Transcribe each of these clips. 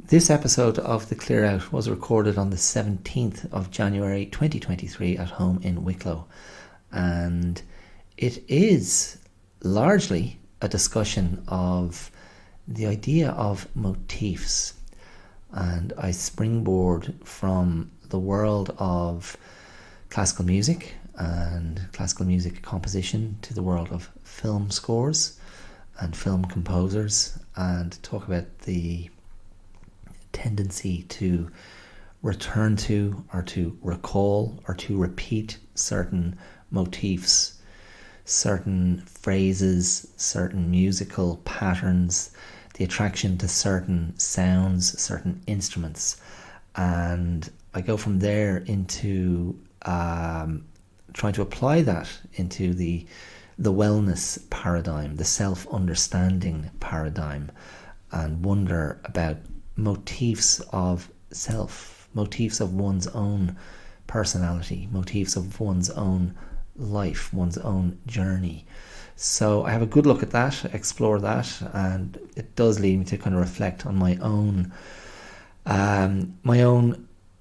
This episode of The Clear Out was recorded on the 17th of January 2023 at home in Wicklow, and it is largely a discussion of the idea of motifs, and I springboard from the world of classical music and classical music composition to the world of film scores and film composers, and talk about the tendency to return to or to recall or to repeat certain motifs, certain phrases, certain musical patterns, the attraction to certain sounds, certain instruments. And I go from there into trying to apply that into the wellness paradigm, the self-understanding paradigm, and wonder about motifs of self, motifs of one's own personality, motifs of one's own life, one's own journey. So I have a good look at that, explore that, and it does lead me to kind of reflect on my own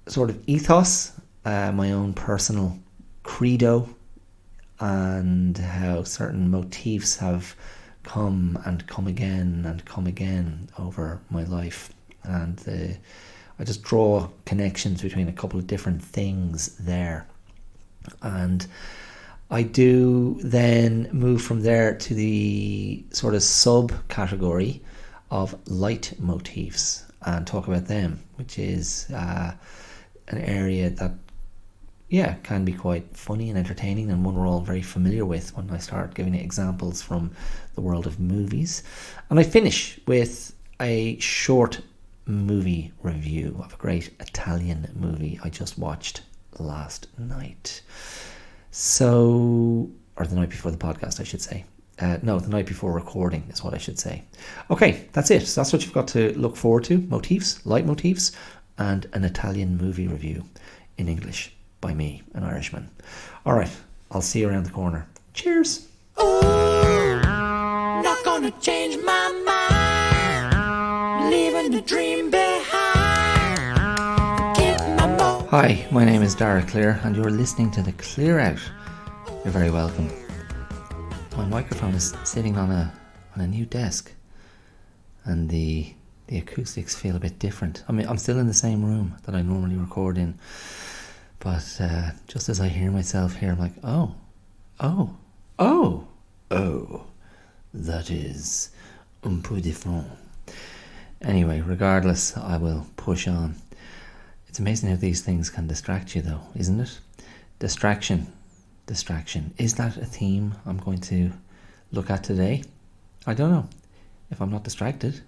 sort of ethos, my own personal credo, and how certain motifs have come and come again and come again over my life. And I just draw connections between a couple of different things there. And I do then move from there to the sort of subcategory of leitmotifs and talk about them, which is an area that can be quite funny and entertaining, and one we're all very familiar with when I start giving examples from the world of movies. And I finish with a short movie review of a great Italian movie I just watched last night. So, or the night before the podcast, I should say. No, the night before recording is what I should say. Okay, that's it. So that's what you've got to look forward to. Motifs, leitmotifs, and an Italian movie review in English by me, an Irishman. All right, I'll see you around the corner. Cheers. Ooh, not gonna change my mind, leaving the dream behind. Hi, my name is Dara Clear, and you're listening to The Clear Out. You're very welcome. My microphone is sitting on a new desk, and the acoustics feel a bit different. I mean, I'm still in the same room that I normally record in, but just as I hear myself here, I'm like, oh, that is un peu différent. Anyway, regardless, I will push on. It's amazing how these things can distract you, though, isn't it? Distraction. Is that a theme I'm going to look at today? I don't know, if I'm not distracted.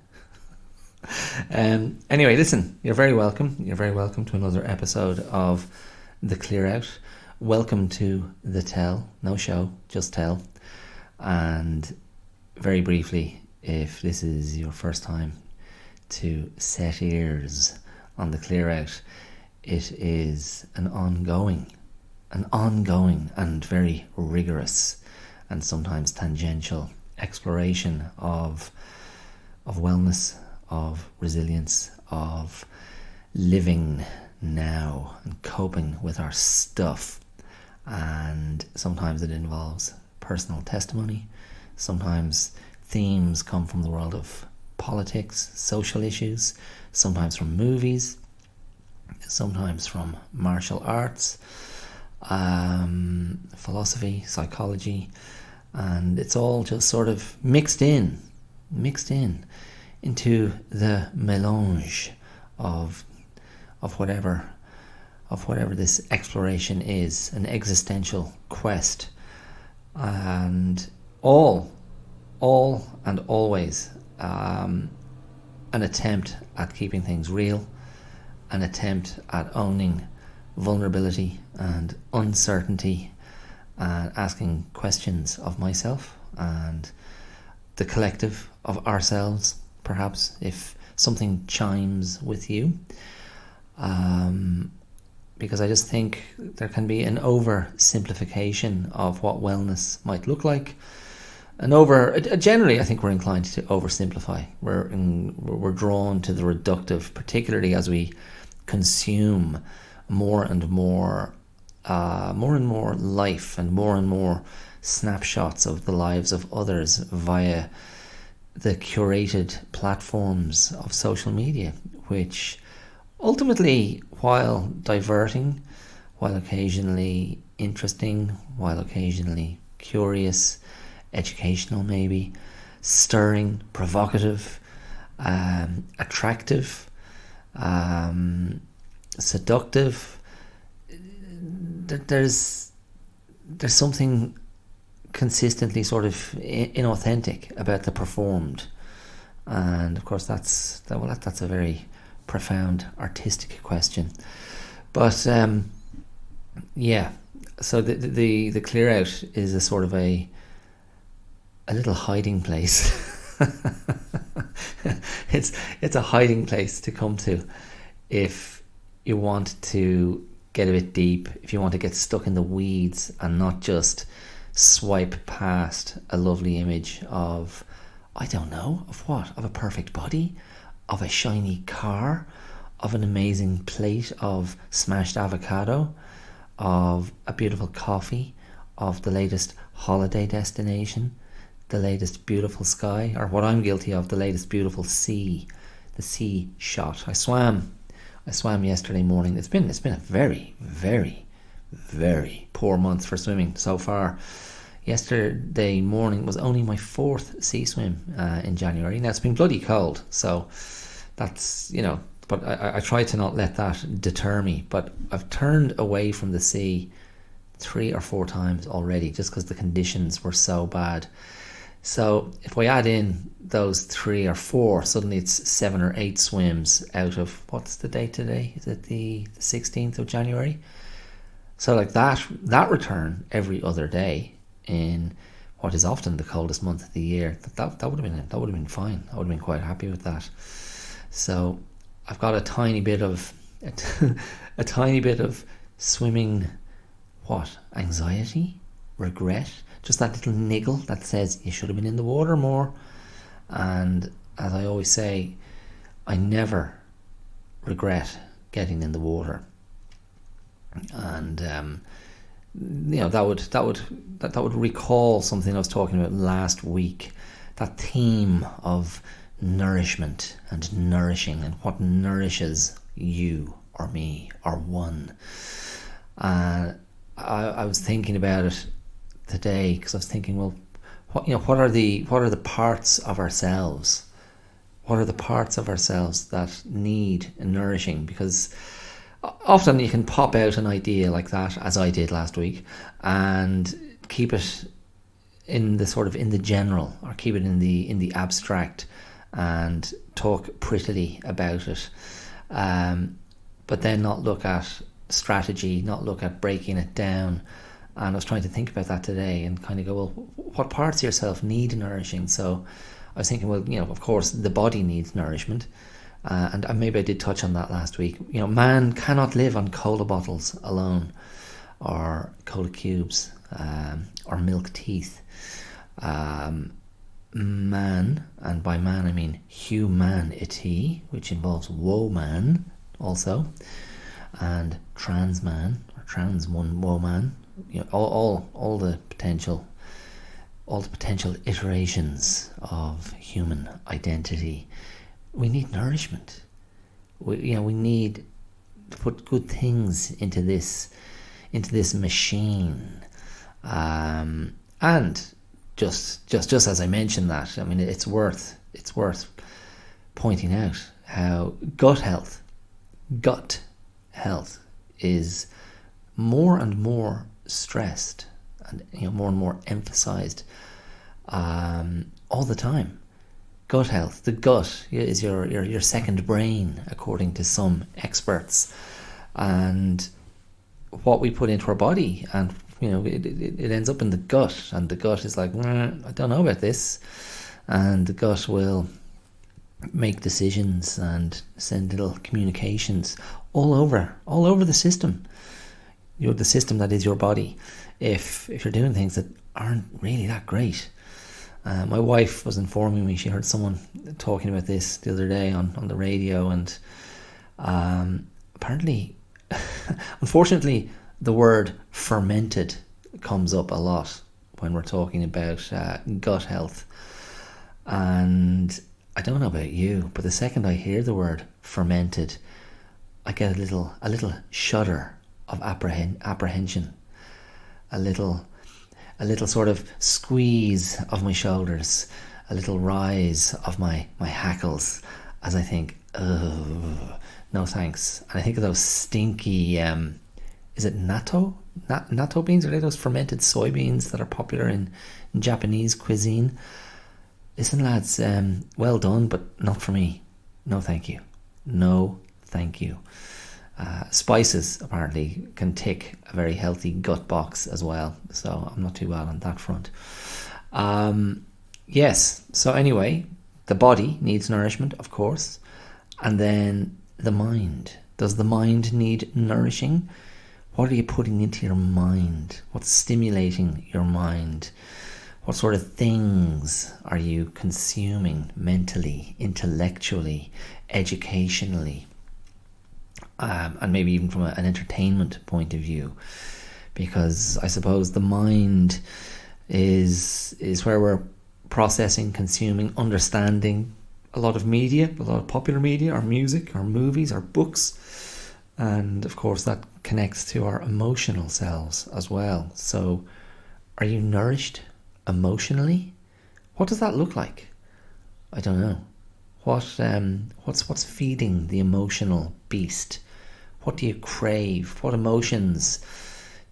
Anyway, listen, you're very welcome. You're very welcome to another episode of The Clear Out. Welcome to The Tell. No show, just tell. And very briefly, if this is your first time to set ears on The Clear Out, it is an ongoing and very rigorous and sometimes tangential exploration of wellness, of resilience, of living now and coping with our stuff. And sometimes it involves personal testimony, sometimes themes come from the world of politics, social issues, sometimes from movies, sometimes from martial arts, philosophy, psychology, and it's all just sort of mixed in into the mélange of whatever this exploration is, an existential quest, and all and always an attempt at keeping things real, an attempt at owning vulnerability and uncertainty, and asking questions of myself and the collective of ourselves, perhaps, if something chimes with you. Because I just think there can be an oversimplification of what wellness might look like, generally, I think we're inclined to oversimplify. We're drawn to the reductive, particularly as we consume more and more life and more snapshots of the lives of others via the curated platforms of social media, which ultimately, while diverting, while occasionally interesting, while occasionally curious, educational maybe, stirring, provocative, attractive, seductive, there's something consistently sort of inauthentic about the performed, and of course that's a very profound artistic question. But yeah, so the clear out is a sort of a little hiding place. It's a hiding place to come to if you want to get a bit deep, if you want to get stuck in the weeds and not just swipe past a lovely image of, I don't know, of what? Of a perfect body, of a shiny car, of an amazing plate of smashed avocado, of a beautiful coffee, of the latest holiday destination, the latest beautiful sky, or what I'm guilty of, the latest beautiful sea, the sea shot. I swam yesterday morning. It's been a very, very, very poor month for swimming so far. Yesterday morning was only my 4th sea swim in January. Now it's been bloody cold, so that's, but I try to not let that deter me. But I've turned away from the sea 3 or 4 times already just because the conditions were so bad. So if we add in those 3 or 4, suddenly it's 7 or 8 swims out of, what's the date today? Is it the 16th of January? So like that return every other day in what is often the coldest month of the year, that would have been fine. I would have been quite happy with that. So I've got a tiny bit of swimming, anxiety, regret, just that little niggle that says you should have been in the water more. And as I always say, I never regret getting in the water. And that would recall something I was talking about last week, that theme of nourishment and nourishing, and what nourishes you or me or one. I was thinking about it today because I was thinking, well, what are the parts of ourselves? What are the parts of ourselves that need nourishing? Because often you can pop out an idea like that, as I did last week, and keep it in the general, or keep it in the abstract, and talk prettily about it, but then not look at strategy, not look at breaking it down. And I was trying to think about that today and kind of go, well, what parts of yourself need nourishing? So I was thinking, well, of course, the body needs nourishment. And maybe I did touch on that last week. Man cannot live on cola bottles alone, or cola cubes, or milk teeth. Man, and by man I mean humanity, which involves woman also, and trans man, or trans woman. All the potential iterations of human identity. We need nourishment. We need to put good things into this machine, and just as I mentioned that, I mean, it's worth pointing out how gut health is more and more stressed, and more and more emphasized all the time. Gut health. The gut is your second brain, according to some experts, and what we put into our body, and it ends up in the gut, and the gut is like, I don't know about this, and the gut will make decisions and send little communications all over the system. The system that is your body. If you're doing things that aren't really that great, My wife was informing me, she heard someone talking about this the other day on the radio, and apparently, unfortunately, the word fermented comes up a lot when we're talking about gut health. And I don't know about you, but the second I hear the word fermented, I get a little shudder of apprehension, a little sort of squeeze of my shoulders, a little rise of my hackles as I think, oh, no thanks. And I think of those stinky, is it natto? Natto beans? Are they those fermented soybeans that are popular in Japanese cuisine? Listen, lads, well done, but not for me. No thank you. No thank you. Spices apparently can tick a very healthy gut box as well, so I'm not too bad on that front. Yes, so anyway, the body needs nourishment, of course, and then the mind. Does the mind need nourishing? What are you putting into your mind? What's stimulating your mind? What sort of things are you consuming mentally, intellectually, educationally? And maybe even from an entertainment point of view, because I suppose the mind is where we're processing, consuming, understanding a lot of media, a lot of popular media, our music, our movies, our books, and of course that connects to our emotional selves as well. So, are you nourished emotionally? What does that look like? I don't know. What's feeding the emotional beast? What do you crave? What emotions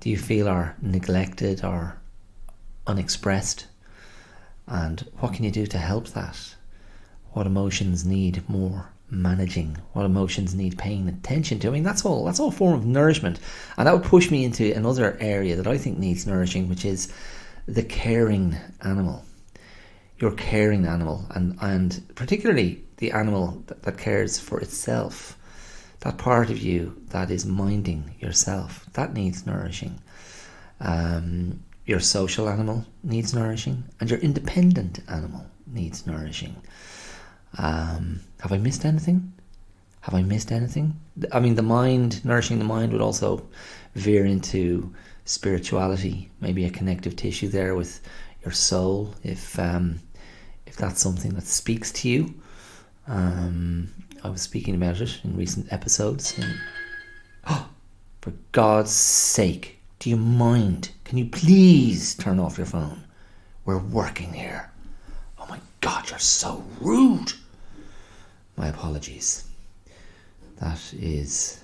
do you feel are neglected or unexpressed? And what can you do to help that? What emotions need more managing? What emotions need paying attention to? I mean, that's all a form of nourishment. And that would push me into another area that I think needs nourishing, which is the caring animal. Your caring animal, and particularly the animal that cares for itself. That part of you that is minding yourself, that needs nourishing. Your social animal needs nourishing, and your independent animal needs nourishing. Have I missed anything? I mean, the mind, nourishing the mind would also veer into spirituality, maybe a connective tissue there with your soul, if that's something that speaks to you. I was speaking about it in recent episodes. And, for God's sake, do you mind? Can you please turn off your phone? We're working here. Oh my God, you're so rude. My apologies. That is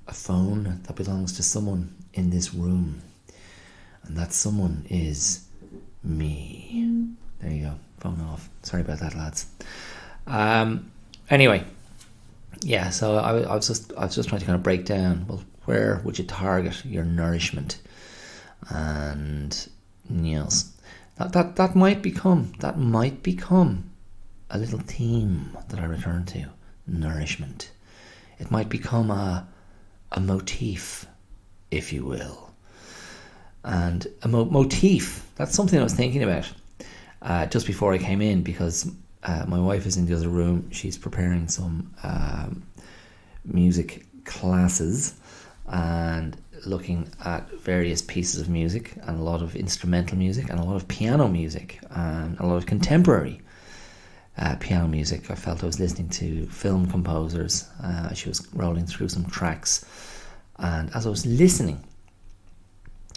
a phone that belongs to someone in this room. And that someone is me. There you go. Phone off. Sorry about that, lads. Anyway, yeah. So I was just trying to kind of break down. Well, where would you target your nourishment? And yes, that might become a little theme that I return to. Nourishment. It might become a motif, if you will. And a motif. That's something I was thinking about just before I came in, because my wife is in the other room. She's preparing some music classes and looking at various pieces of music, and a lot of instrumental music, and a lot of piano music, and a lot of contemporary piano music. I felt I was listening to film composers. She was rolling through some tracks, and as I was listening,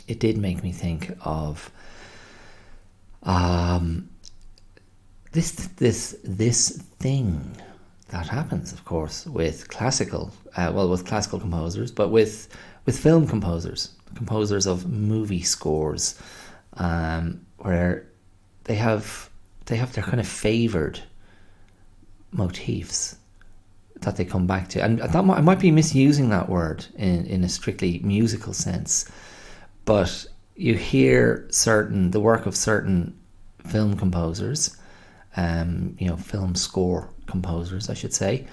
it did make me think of this thing that happens, of course, with classical composers, but with film composers of movie scores, where they have their kind of favoured motifs that they come back to, and I might be misusing that word in a strictly musical sense, but you hear the work of certain film composers, film score composers, I should say.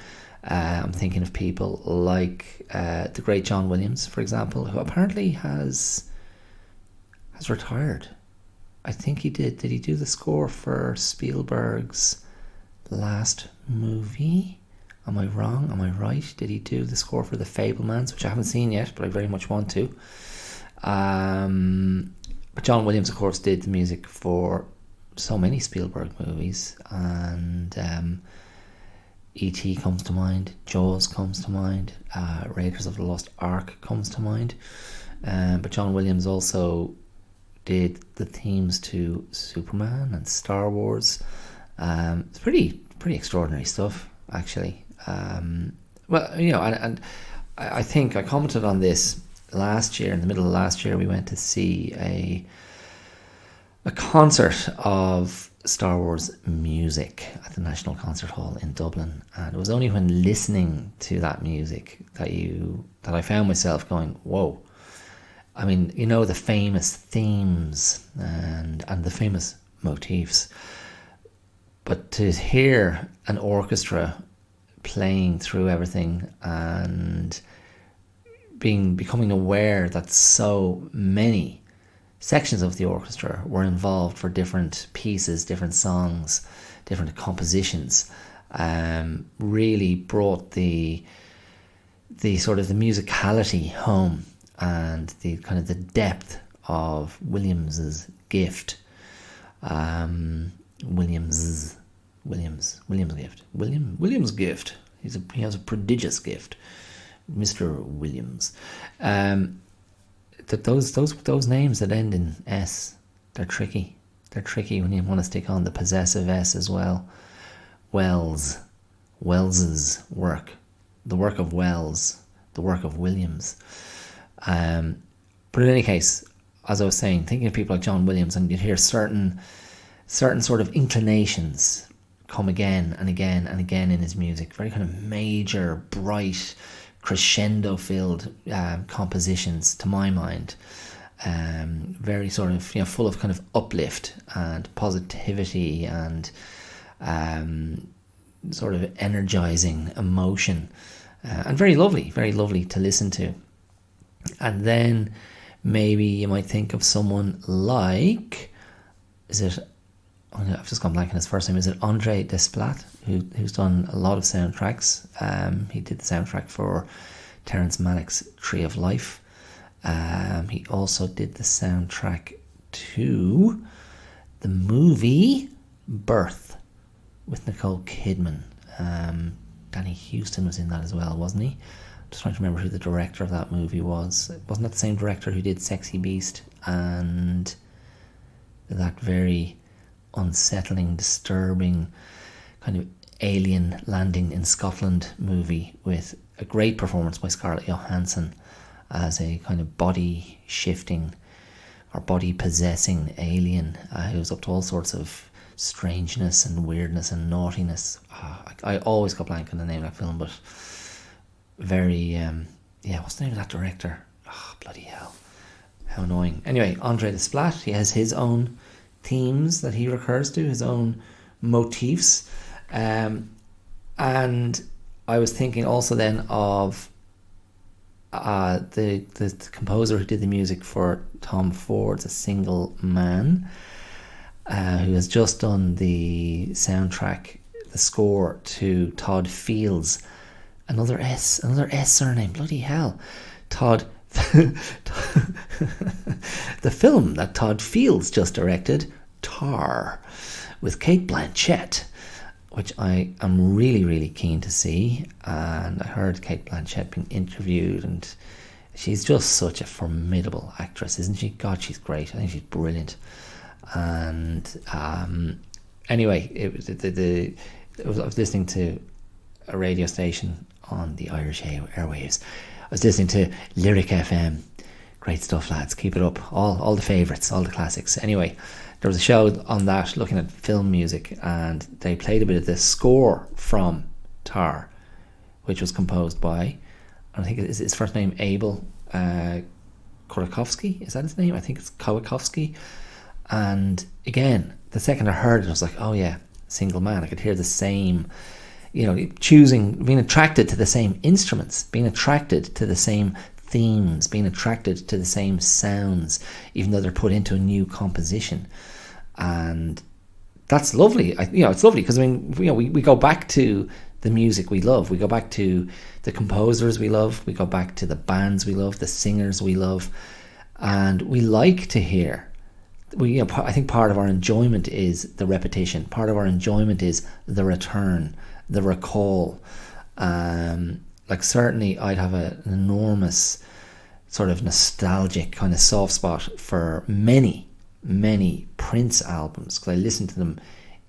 I'm thinking of people like the great John Williams, for example, who apparently has retired. I think he did. Did he do the score for Spielberg's last movie? Am I wrong? Am I right? Did he do the score for The Fabelmans, which I haven't seen yet, but I very much want to? But John Williams, of course, did the music for so many Spielberg movies, and E.T. comes to mind, Jaws comes to mind, Raiders of the Lost Ark comes to mind. But John Williams also did the themes to Superman and Star Wars. It's pretty extraordinary stuff, actually. Well, you know, and I think I commented on this last year. In the middle of last year, we went to see a concert of Star Wars music at the National Concert Hall in Dublin, and it was only when listening to that music that I found myself going, whoa. I mean, you know, the famous themes and the famous motifs, but to hear an orchestra playing through everything and becoming aware that so many sections of the orchestra were involved for different pieces, different songs, different compositions, really brought the sort of the musicality home, and the kind of the depth of Williams's gift. Williams gift. He has a prodigious gift, Mr. Williams. Those names that end in S, they're tricky. They're tricky when you want to stick on the possessive S as well. Wells's work, the work of Wells, the work of Williams. But in any case, as I was saying, thinking of people like John Williams, and you'd hear certain sort of inclinations come again and again and again in his music. Very kind of major, bright, crescendo-filled compositions, to my mind. Very sort of, you know, full of kind of uplift and positivity and sort of energizing emotion, and very lovely to listen to. And then maybe you might think of someone like, I've just gone blank on his first name. Is it Andre Desplat, who's done a lot of soundtracks? He did the soundtrack for Terrence Malick's Tree of Life. He also did the soundtrack to the movie Birth with Nicole Kidman. Danny Houston was in that as well, wasn't he? Just trying to remember who the director of that movie was. Wasn't that the same director who did Sexy Beast and that very unsettling, disturbing kind of alien landing in Scotland movie with a great performance by Scarlett Johansson as a kind of body shifting or body possessing alien who's up to all sorts of strangeness and weirdness and naughtiness. I always got blank on the name of that film, but very what's the name of that director? Bloody hell, how annoying. Anyway, Andre Desplat, he has his own themes that he recurs to, his own motifs, and I was thinking also then of the composer who did the music for Tom Ford's A Single Man, who has just done the soundtrack, the score to Todd Field's another S surname, bloody hell, Todd the film that Todd Fields just directed, Tar, with Cate Blanchett, which I am really keen to see. And I heard Cate Blanchett being interviewed, and she's just such a formidable actress, isn't she? God, she's great. I think she's brilliant. And anyway, I was listening to a radio station on the Irish airwaves. I was listening to Lyric FM. Great stuff, lads. Keep it up. All the favourites, all the classics. Anyway, there was a show on that looking at film music, and they played a bit of the score from Tar, which was composed by, I think it's his first name, Abel Korakovsky. Is that his name? I think it's Kowakovsky. And again, the second I heard it, I was like, oh yeah, Single Man. I could hear the same, you know, being attracted to the same instruments, being attracted to the same themes, being attracted to the same sounds, even though they're put into a new composition. and that's lovely. It's lovely because we go back to the music we love. We go back to the composers we love. We go back to the bands we love, the singers we love, and we like to hear. I think part of our enjoyment is the repetition. Part of our enjoyment is the return, the recall. Like certainly, I'd have an enormous sort of nostalgic kind of soft spot for many Prince albums because I listened to them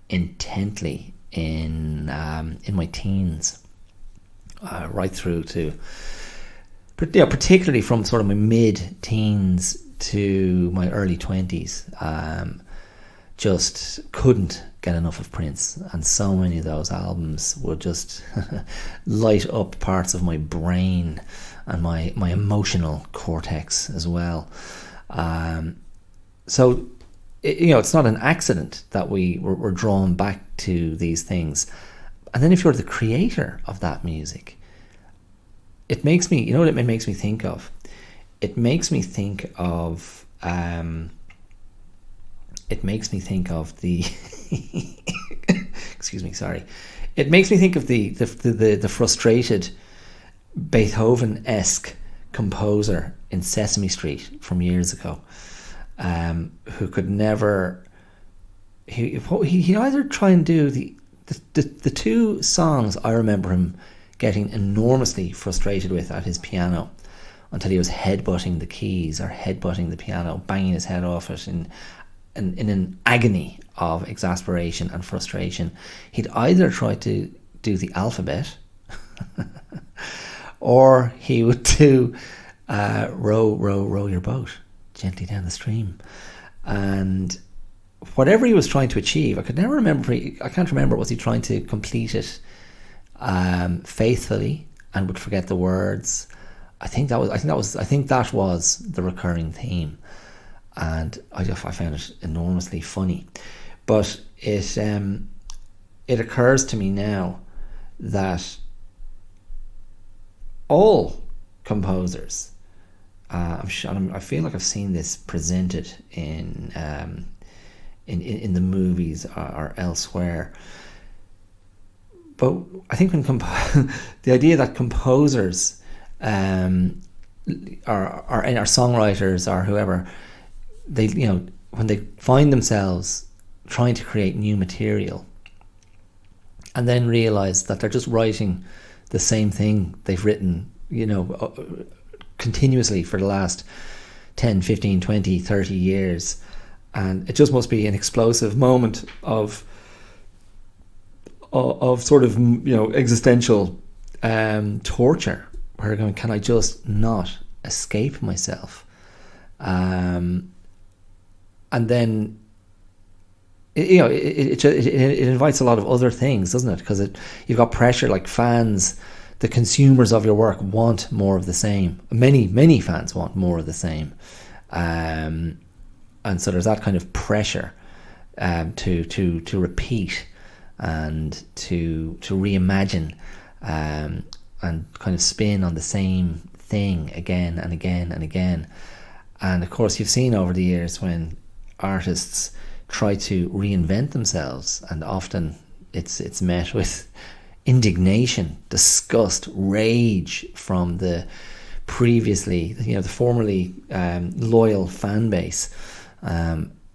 intently in my teens, right through to, particularly from sort of my mid-teens to my early 20s. Just couldn't get enough of Prince, and so many of those albums would just light up parts of my brain and my emotional cortex as well. So it's not an accident that we're drawn back to these things. And then if you're the creator of that music, it makes me, what it makes me think of? It makes me think of the excuse me, sorry. It makes me think of the frustrated Beethoven-esque composer in Sesame Street from years ago, who could never. He'd either try and do the two songs I remember him getting enormously frustrated with at his piano until he was headbutting the keys or headbutting the piano, banging his head off it in an agony of exasperation and frustration. He'd either try to do the alphabet or he would do row, row, row your boat gently down the stream. And whatever he was trying to achieve, I can't remember, was he trying to complete it faithfully and would forget the words? I think that was the recurring theme, and I found it enormously funny. But it occurs to me now that all composers, I feel like I've seen this presented in the movies or elsewhere. But I think when the idea that composers are songwriters or whoever, they when they find themselves trying to create new material and then realize that they're just writing the same thing they've written continuously for the last 10, 15, 20, 30 years, and it just must be an explosive moment of sort of existential torture, where you're going, can I just not escape myself? And then it invites a lot of other things, doesn't it? Because you've got pressure, like fans, the consumers of your work want more of the same. Many fans want more of the same, and so there's that kind of pressure to repeat and to reimagine and kind of spin on the same thing again and again and again. And of course, you've seen over the years when artists try to reinvent themselves, and often it's met with indignation, disgust, rage from the previously, the formerly loyal fan base.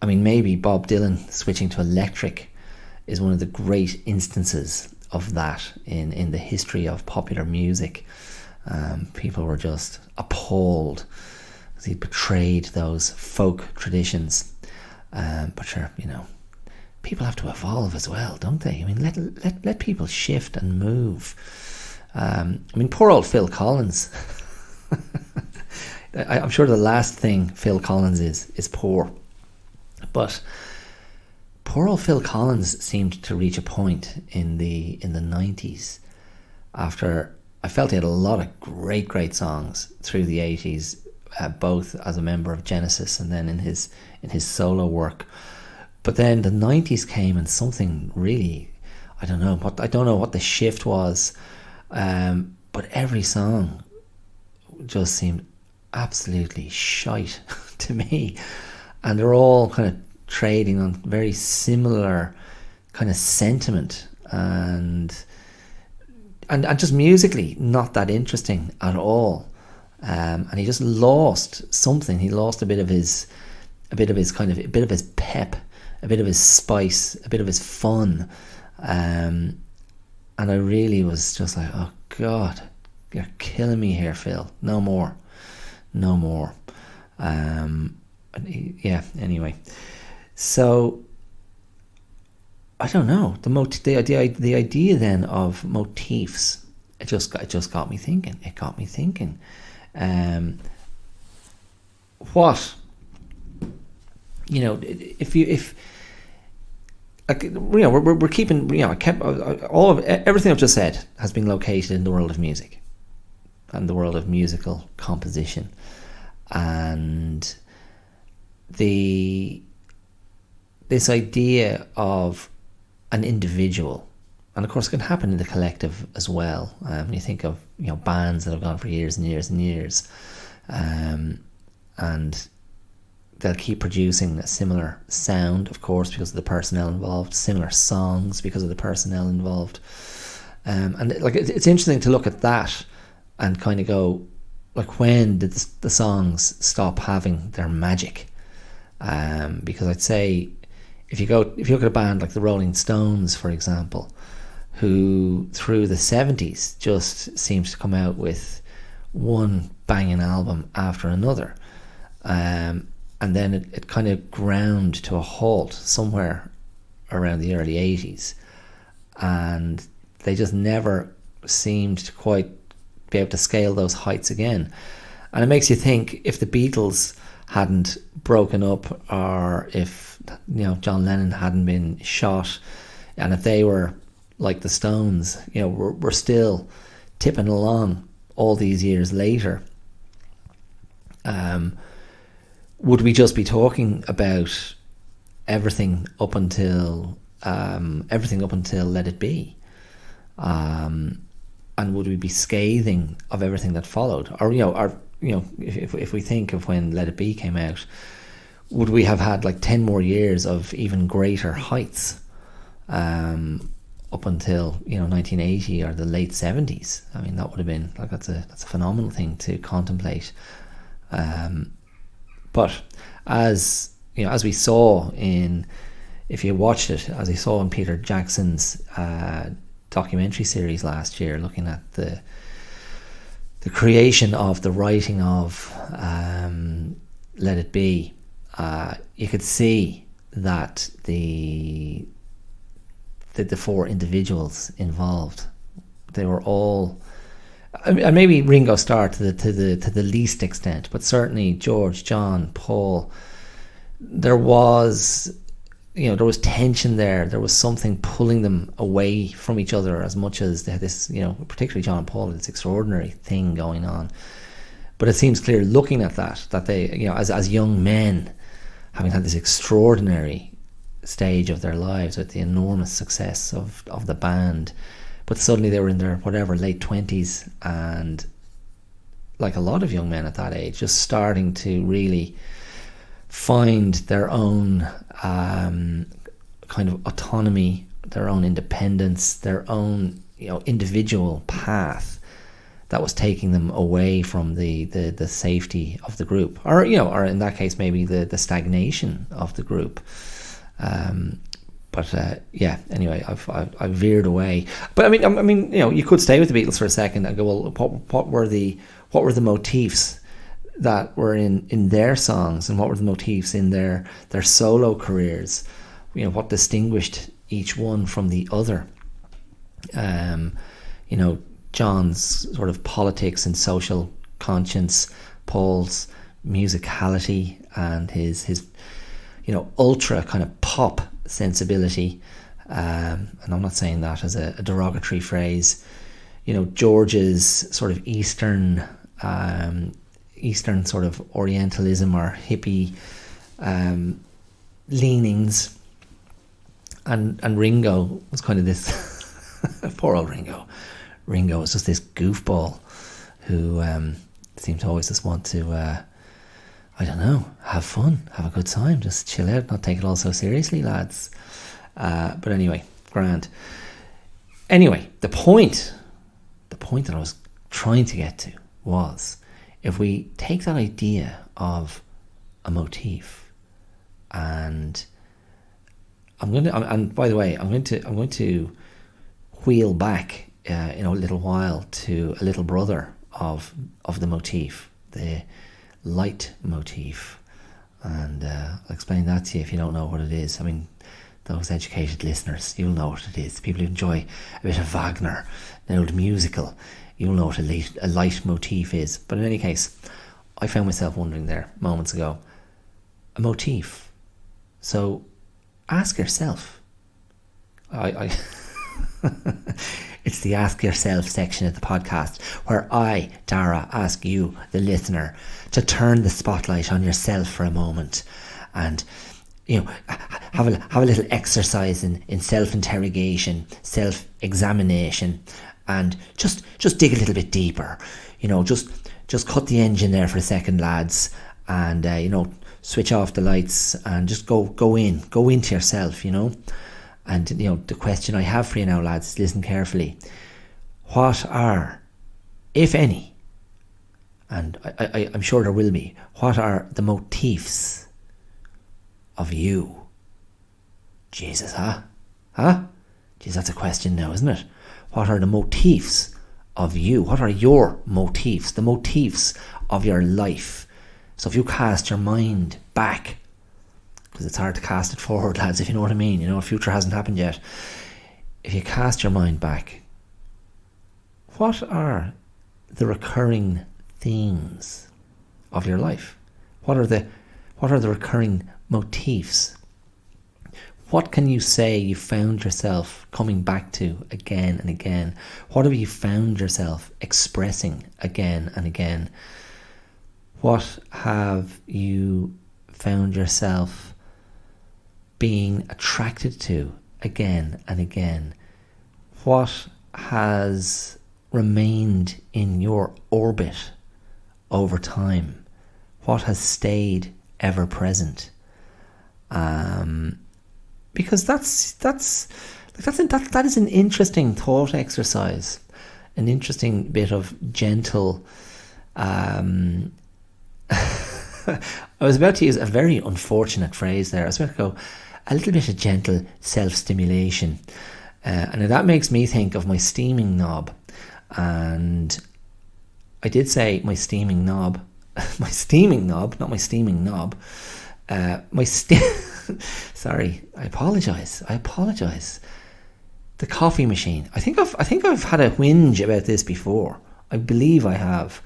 Maybe Bob Dylan switching to electric is one of the great instances of that in the history of popular music. People were just appalled because he betrayed those folk traditions. But sure, people have to evolve as well, don't they? Let people shift and move. Poor old Phil Collins. I'm sure the last thing Phil Collins is poor, but poor old Phil Collins seemed to reach a point in the 90s after I felt he had a lot of great songs through the 80s, both as a member of Genesis and then in his solo work. But then the 90s came and something really, I don't know what the shift was, but every song just seemed absolutely shite to me, and they're all kind of trading on very similar kind of sentiment, and just musically not that interesting at all. And he just lost something. He lost a bit of his pep, a bit of his spice, a bit of his fun. And I really was just like, oh God, you're killing me here, Phil. No more. Yeah. Anyway, so I don't know, the idea then of motifs. It just got me thinking. It got me thinking. What, if like, we're keeping, I kept all of everything I've just said has been located in the world of music and the world of musical composition, and this idea of an individual, and of course it can happen in the collective as well. When you think of bands that have gone for years and years and years, and they'll keep producing a similar sound, of course, because of the personnel involved, similar songs because of the personnel involved, and like it's interesting to look at that and kind of go, like, when did the songs stop having their magic? Because I'd say if you look at a band like the Rolling Stones, for example, who through the 70s just seems to come out with one banging album after another, and then it kind of ground to a halt somewhere around the early 80s, and they just never seemed to quite be able to scale those heights again. And it makes you think, if the Beatles hadn't broken up, or if John Lennon hadn't been shot, and if they were like the Stones, we're still tipping along all these years later, would we just be talking about everything up until Let It Be, and would we be scathing of everything that followed? Or if we think of when Let It Be came out, would we have had like 10 more years of even greater heights, up until 1980 or the late 70s? I mean, that would have been like, that's a phenomenal thing to contemplate. But as we saw if you watched it, as we saw in Peter Jackson's documentary series last year, looking at the creation of the writing of Let It Be, you could see that the four individuals involved, they were all, and maybe Ringo Starr to the least extent, but certainly George, John, Paul, there was tension there. There was something pulling them away from each other, as much as they had this, particularly John and Paul, this extraordinary thing going on. But it seems clear, looking at that they, as young men, having had this extraordinary stage of their lives with the enormous success of the band, but suddenly they were in their late 20s, and like a lot of young men at that age, just starting to really find their own kind of autonomy, their own independence, their own individual path that was taking them away from the safety of the group, or in that case maybe the stagnation of the group. Anyway, I've veered away. But I mean, you could stay with the Beatles for a second and go, well, what were the motifs that were in their songs, and what were the motifs in their solo careers? What distinguished each one from the other? John's sort of politics and social conscience, Paul's musicality and his ultra kind of pop sensibility, and I'm not saying that as a derogatory phrase. George's sort of Eastern sort of Orientalism or hippie leanings, and Ringo was kind of this poor old Ringo. Ringo was just this goofball who seemed to always just want to I don't know, have fun, have a good time, just chill out, not take it all so seriously, lads. But anyway, grand. Anyway, the point that I was trying to get to was, if we take that idea of a motif, and and by the way, I'm going to wheel back in a little while to a little brother of the motif, the leitmotif, and I'll explain that to you if you don't know what it is. I mean, those educated listeners, you'll know what it is. People who enjoy a bit of Wagner, an old musical, you'll know what a leitmotif is. But in any case, I found myself wondering there moments ago, a motif. So ask yourself. I It's the Ask Yourself section of the podcast, where I, Dara, ask you, the listener, to turn the spotlight on yourself for a moment and, have a little exercise in self-interrogation, self-examination, and just dig a little bit deeper. Just cut the engine there for a second, lads, and switch off the lights and just go into yourself. And the question I have for you now, lads, listen carefully. What are, if any, and I'm sure there will be, what are the motifs of you? Jesus, huh? Jeez, that's a question now, isn't it? What are the motifs of you? What are your motifs? The motifs of your life. So if you cast your mind back, because it's hard to cast it forward, lads, if you know what I mean. The future hasn't happened yet. If you cast your mind back, what are the recurring themes of your life? What are the recurring motifs? What can you say you found yourself coming back to again and again? What have you found yourself expressing again and again? What have you found yourself being attracted to again and again? What has remained in your orbit over time? What has stayed ever present? Because that is an interesting thought exercise, an interesting bit of gentle. I was about to use a very unfortunate phrase there. I was about to go a little bit of gentle self-stimulation, and that makes me think of my steaming knob. And I did say my steaming knob, my steaming knob, not my steaming knob. Sorry, I apologise. The coffee machine. I think I've had a whinge about this before. I believe I have.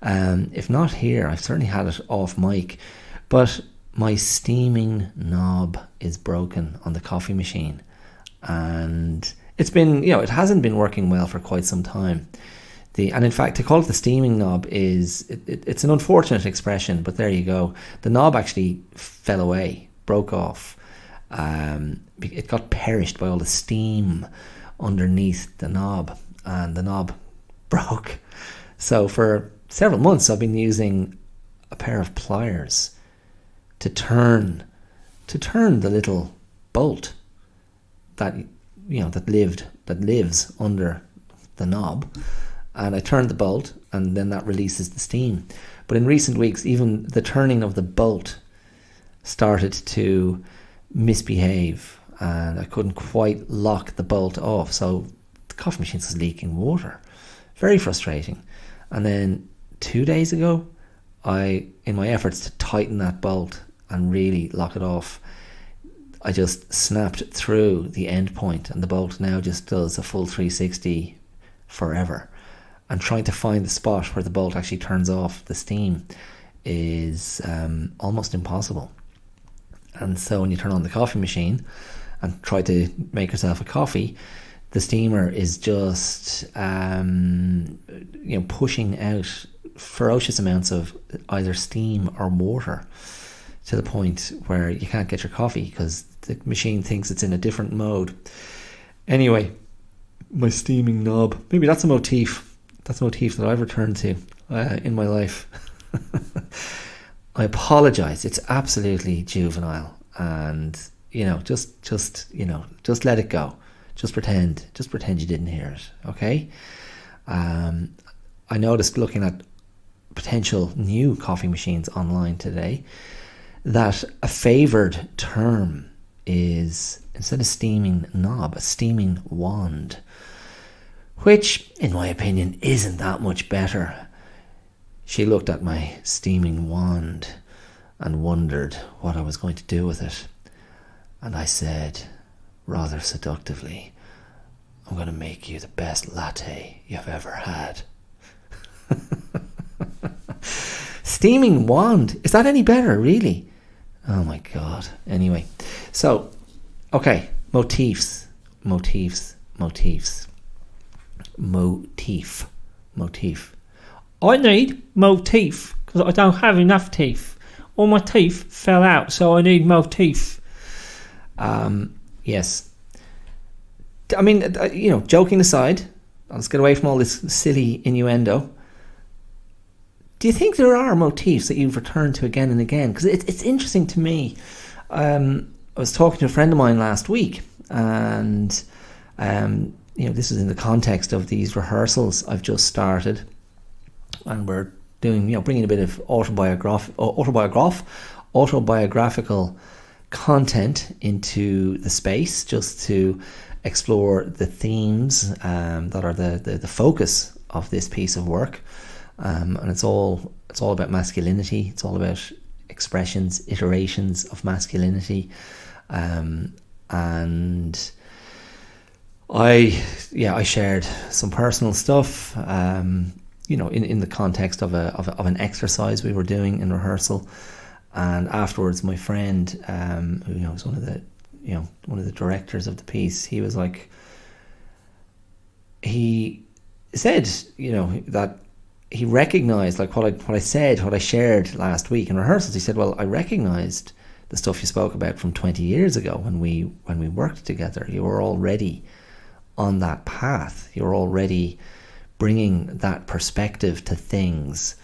If not here, I've certainly had it off mic. But my steaming knob is broken on the coffee machine, and it's been, it hasn't been working well for quite some time. And in fact, to call it the steaming knob it's an unfortunate expression, but there you go. The knob actually fell away, broke off. It got perished by all the steam underneath the knob, and the knob broke. So for several months, I've been using a pair of pliers to turn the little bolt that lives under the knob. And I turned the bolt, and then that releases the steam. But in recent weeks, even the turning of the bolt started to misbehave, and I couldn't quite lock the bolt off. So the coffee machine was leaking water. Very frustrating. And then 2 days ago, in my efforts to tighten that bolt and really lock it off, I just snapped through the end point, and the bolt now just does a full 360 forever. And trying to find the spot where the bolt actually turns off the steam is almost impossible. And so when you turn on the coffee machine and try to make yourself a coffee, the steamer is just pushing out ferocious amounts of either steam or water, to the point where you can't get your coffee because the machine thinks it's in a different mode. Anyway, my steaming knob, maybe that's a motif. That's a motif that I've returned to in my life. I apologize. It's absolutely juvenile, and just let it go. Just pretend you didn't hear it. Okay. I noticed looking at potential new coffee machines online today that a favoured term is, instead of steaming knob, a steaming wand, which, in my opinion, isn't that much better. She looked at my steaming wand and wondered what I was going to do with it. And I said, rather seductively, I'm going to make you the best latte you've ever had. Steaming wand. Is that any better, really? Oh my God. Anyway, so, okay, motifs. Motif. I need motif because I don't have enough teeth. All my teeth fell out, so I need motif. Yes. I mean, joking aside, let's get away from all this silly innuendo. Do you think there are motifs that you've returned to again and again? Because it's interesting to me. I was talking to a friend of mine last week, and this is in the context of these rehearsals I've just started, and we're doing, bringing a bit of autobiographical content into the space, just to explore the themes that are the focus of this piece of work. And it's all about masculinity. It's all about expressions, iterations of masculinity, and I shared some personal stuff, in the context of an exercise we were doing in rehearsal, and afterwards, my friend, who was one of the directors of the piece, he was like, he said, that he recognized like what I shared last week in rehearsals. He said, well, I recognized the stuff you spoke about from 20 years ago when we worked together. You were already on that path. You were already bringing that perspective to things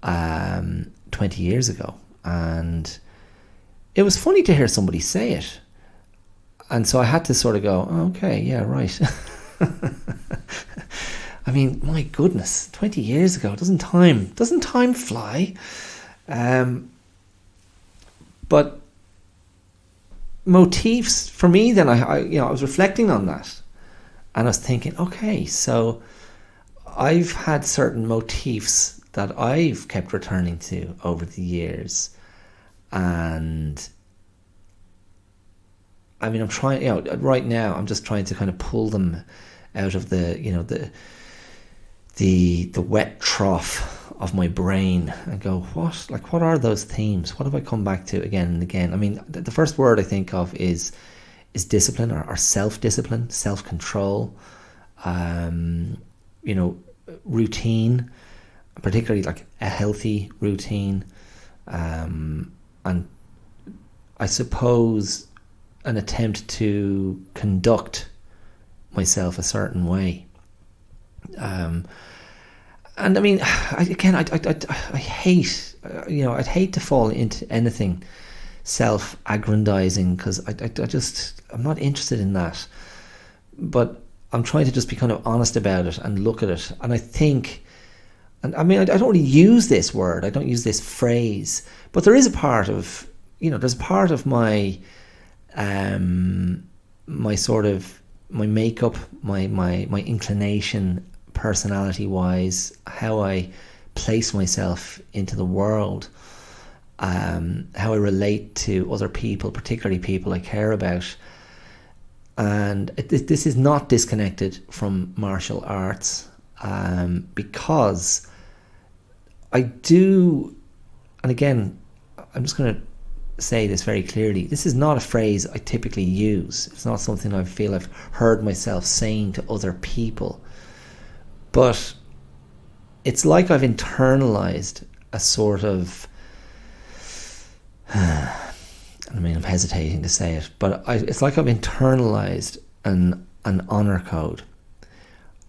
20 years ago. And it was funny to hear somebody say it. And so I had to sort of go, oh, okay, yeah, right. I mean, my goodness, 20 years ago, doesn't time fly? But motifs, for me, then I was reflecting on that, and I was thinking, okay, so I've had certain motifs that I've kept returning to over the years, and I mean, I'm trying, right now, I'm just trying to kind of pull them out of the wet trough of my brain and go, what are those themes? What have I come back to again and again? I mean, the first word I think of is discipline, or self-discipline, self-control, routine, particularly like a healthy routine, and I suppose an attempt to conduct myself a certain way. And I mean, I hate, I'd hate to fall into anything self-aggrandizing, because I'm not interested in that. But I'm trying to just be kind of honest about it and look at it. And I think, and I mean, I don't really use this word, I don't use this phrase, but there is a part of, there's a part of my, my sort of, my makeup, my inclination, personality-wise, how I place myself into the world, how I relate to other people, particularly people I care about. And this is not disconnected from martial arts, because I do, and again, I'm just going to say this very clearly, this is not a phrase I typically use. It's not something I feel I've heard myself saying to other people. But it's like I've internalized a sort of, I mean, I'm hesitating to say it, but it's like I've internalized an honor code,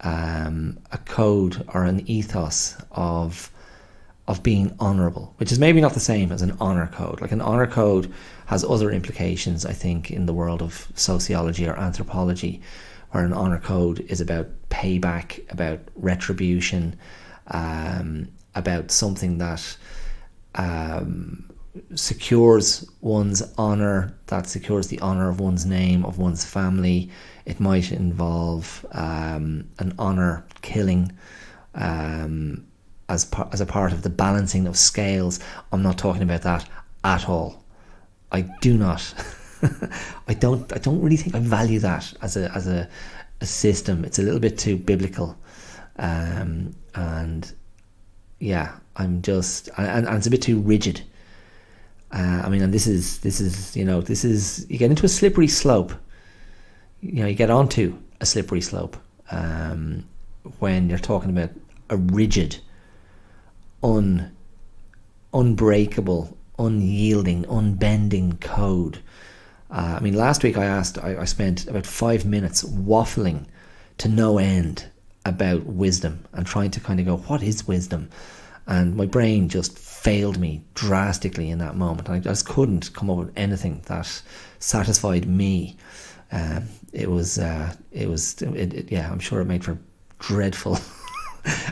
a code or an ethos of of being honourable, which is maybe not the same as an honour code. Like an honour code has other implications, I think, in the world of sociology or anthropology, where an honour code is about payback, about retribution, about something that secures one's honour, that secures the honour of one's name, of one's family. It might involve an honour killing as a part of the balancing of scales. I'm not talking about that at all. I do not. I don't really think I value that as a system. It's a little bit too biblical, and yeah, I'm just and it's a bit too rigid. I mean, and this is you get into a slippery slope. You get onto a slippery slope when you're talking about a rigid, unbreakable, unyielding, unbending code. I mean, last week I spent about 5 minutes waffling to no end about wisdom and trying to kind of go, what is wisdom? And my brain just failed me drastically in that moment. I just couldn't come up with anything that satisfied me. I'm sure it made for dreadful,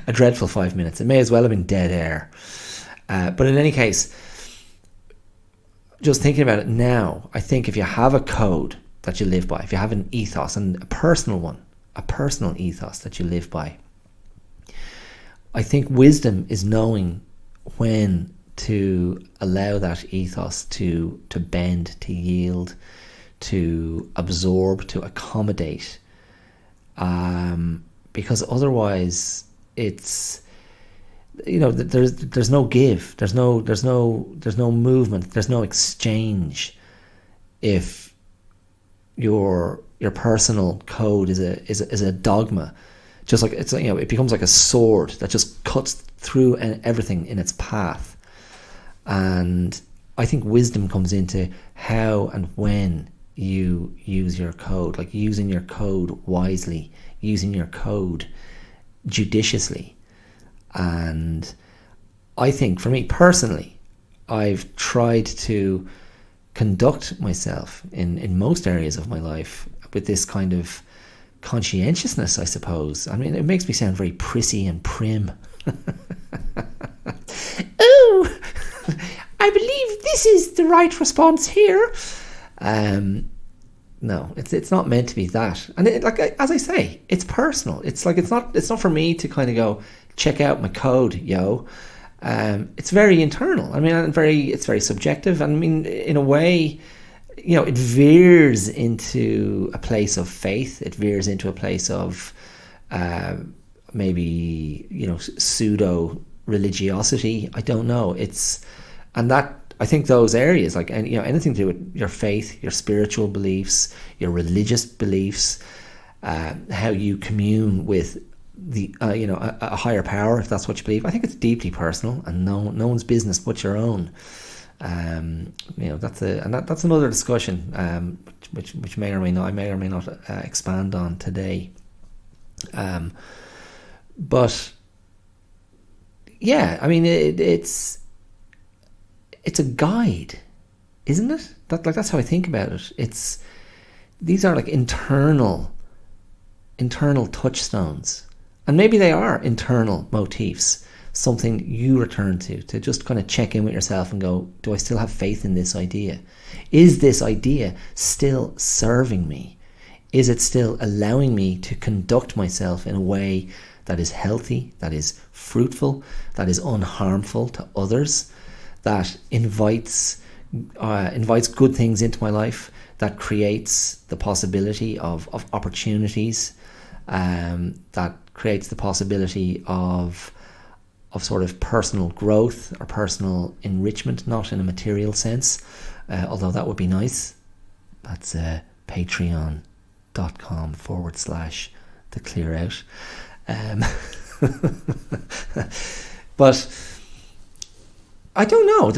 a dreadful 5 minutes. It may as well have been dead air. But in any case, just thinking about it now, I think if you have a code that you live by, if you have an ethos, and a personal one, a personal ethos that you live by, I think wisdom is knowing when to allow that ethos to bend, to yield, to absorb, to accommodate, because otherwise it's, there's no give, there's no movement, there's no exchange if your personal code is a dogma. Just like it's, it becomes like a sword that just cuts through everything in its path. And I think wisdom comes into how and when you use your code, like using your code wisely, using your code judiciously. And I think for me personally, I've tried to conduct myself in most areas of my life with this kind of conscientiousness, I suppose. I mean, it makes me sound very prissy and prim. Oh, I believe this is the right response here. No, it's not meant to be that. And as I say, it's personal. It's not for me to kind of go, check out my code, yo. It's very internal. I mean, it's very subjective. I mean, in a way, it veers into a place of faith. It veers into a place of maybe pseudo religiosity. I don't know. I think those areas, like anything to do with your faith, your spiritual beliefs, your religious beliefs, how you commune with the a higher power, if that's what you believe. I think it's deeply personal and no one's business but your own. That's another discussion, which I may or may not expand on today. But yeah, I mean, it's a guide, isn't it? That's how I think about it. These are like internal touchstones, and maybe they are internal motifs. Something you return to just kind of check in with yourself and go, do I still have faith in this idea? Is this idea still serving me? Is it still allowing me to conduct myself in a way that is healthy, that is fruitful, that is unharmful to others, that invites good things into my life, that creates the possibility of opportunities, that creates the possibility of sort of personal growth or personal enrichment, not in a material sense, although that would be nice. That's patreon.com/the clear out. But I don't know.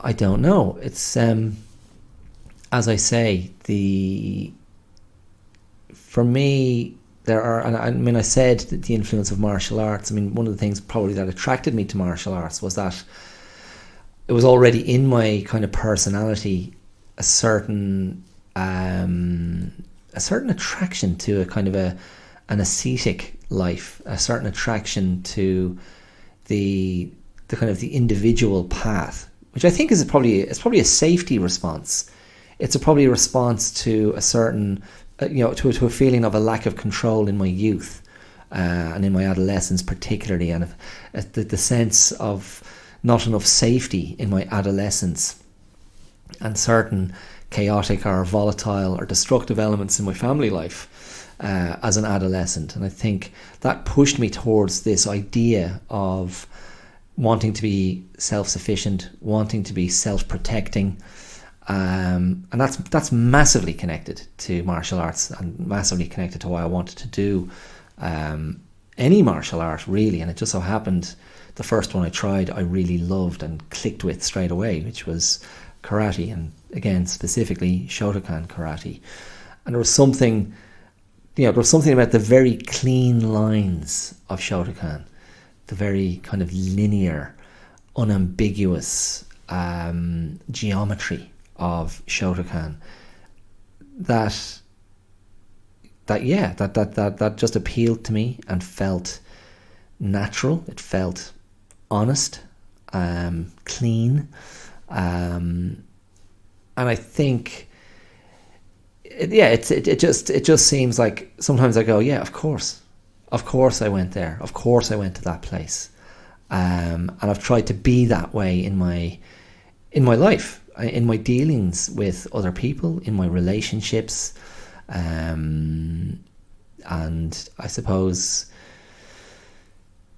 I don't know. It's as I say, for me, there are, and I mean, I said that the influence of martial arts. I mean, one of the things probably that attracted me to martial arts was that it was already in my kind of personality a certain attraction to a kind of an ascetic life, a certain attraction to the kind of the individual path, which I think is probably a safety response. It's probably a response to a certain to a feeling of a lack of control in my youth and in my adolescence particularly, and the sense of not enough safety in my adolescence, and certain chaotic or volatile or destructive elements in my family life as an adolescent. And I think that pushed me towards this idea of wanting to be self-sufficient, wanting to be self-protecting, and that's massively connected to martial arts and massively connected to why I wanted to do any martial art, really. And it just so happened the first one I tried I really loved and clicked with straight away, which was karate, and again specifically Shotokan karate. And there was something about the very clean lines of Shotokan, the very kind of linear, unambiguous geometry of Shotokan that just appealed to me and felt natural. It felt honest, clean, and I think it just seems like sometimes I go, yeah, of course I went there, of course I went to that place, and I've tried to be that way in my life, in my dealings with other people, in my relationships, and I suppose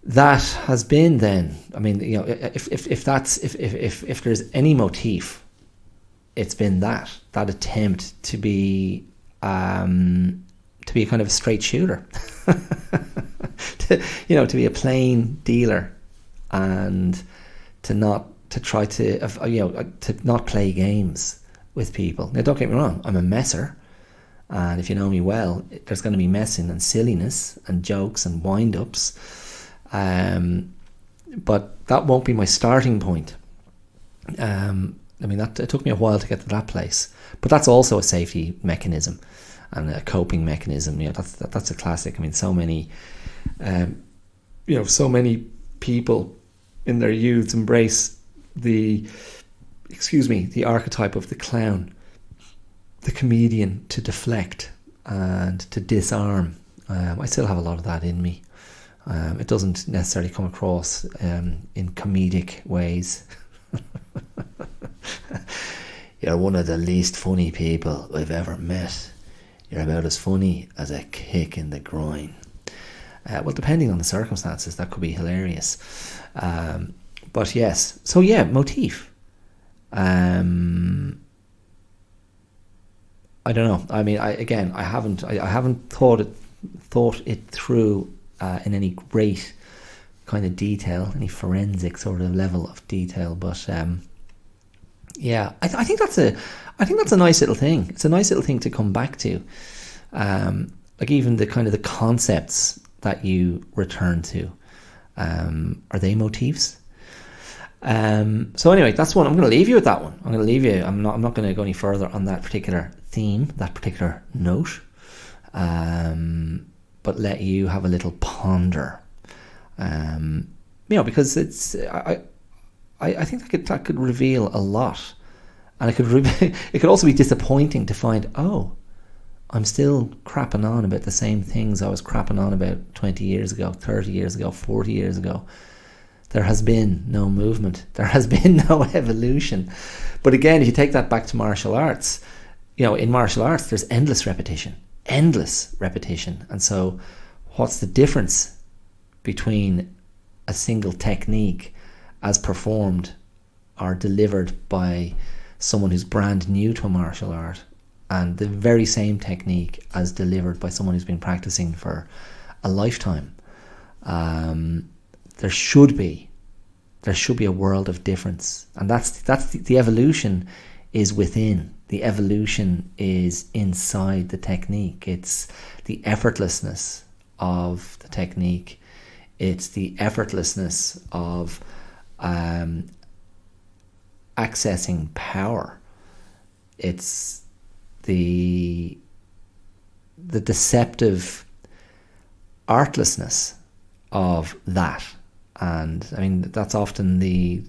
that has been then. I mean, if there's any motif, it's been that attempt to be a kind of a straight shooter, to be a plain dealer, and to not play games with people. Now, don't get me wrong, I'm a messer, and if you know me well, there's going to be messing and silliness and jokes and wind-ups, but that won't be my starting point. I mean, it took me a while to get to that place, but that's also a safety mechanism and a coping mechanism. That's a classic. I mean, so many people in their youths embrace the archetype of the clown, the comedian, to deflect and to disarm. I still have a lot of that in me. It doesn't necessarily come across in comedic ways. You're one of the least funny people I've ever met. You're about as funny as a kick in the groin. Well, depending on the circumstances, that could be hilarious. But yes, so yeah, motif. I don't know. I mean, I haven't thought it through in any great kind of detail, any forensic sort of level of detail. But yeah, I think that's a nice little thing. It's a nice little thing to come back to. Like even the kind of the concepts that you return to, are they motifs? So anyway, that's one. I'm going to leave you with that one. I'm going to leave you. I'm not going to go any further on that particular theme, that particular note, but let you have a little ponder. Because it's I think that could reveal a lot, and it could also be disappointing to find, I'm still crapping on about the same things I was crapping on about 20 years ago, 30 years ago, 40 years ago. There has been no movement. There has been no evolution. But again, if you take that back to martial arts, in martial arts, there's endless repetition. And so what's the difference between a single technique as performed or delivered by someone who's brand new to a martial art and the very same technique as delivered by someone who's been practicing for a lifetime? There should be a world of difference, and that's the evolution is within. the evolution is inside the technique. It's the effortlessness of the technique. It's the effortlessness of accessing power. It's the deceptive artlessness of that. And I mean, that's often the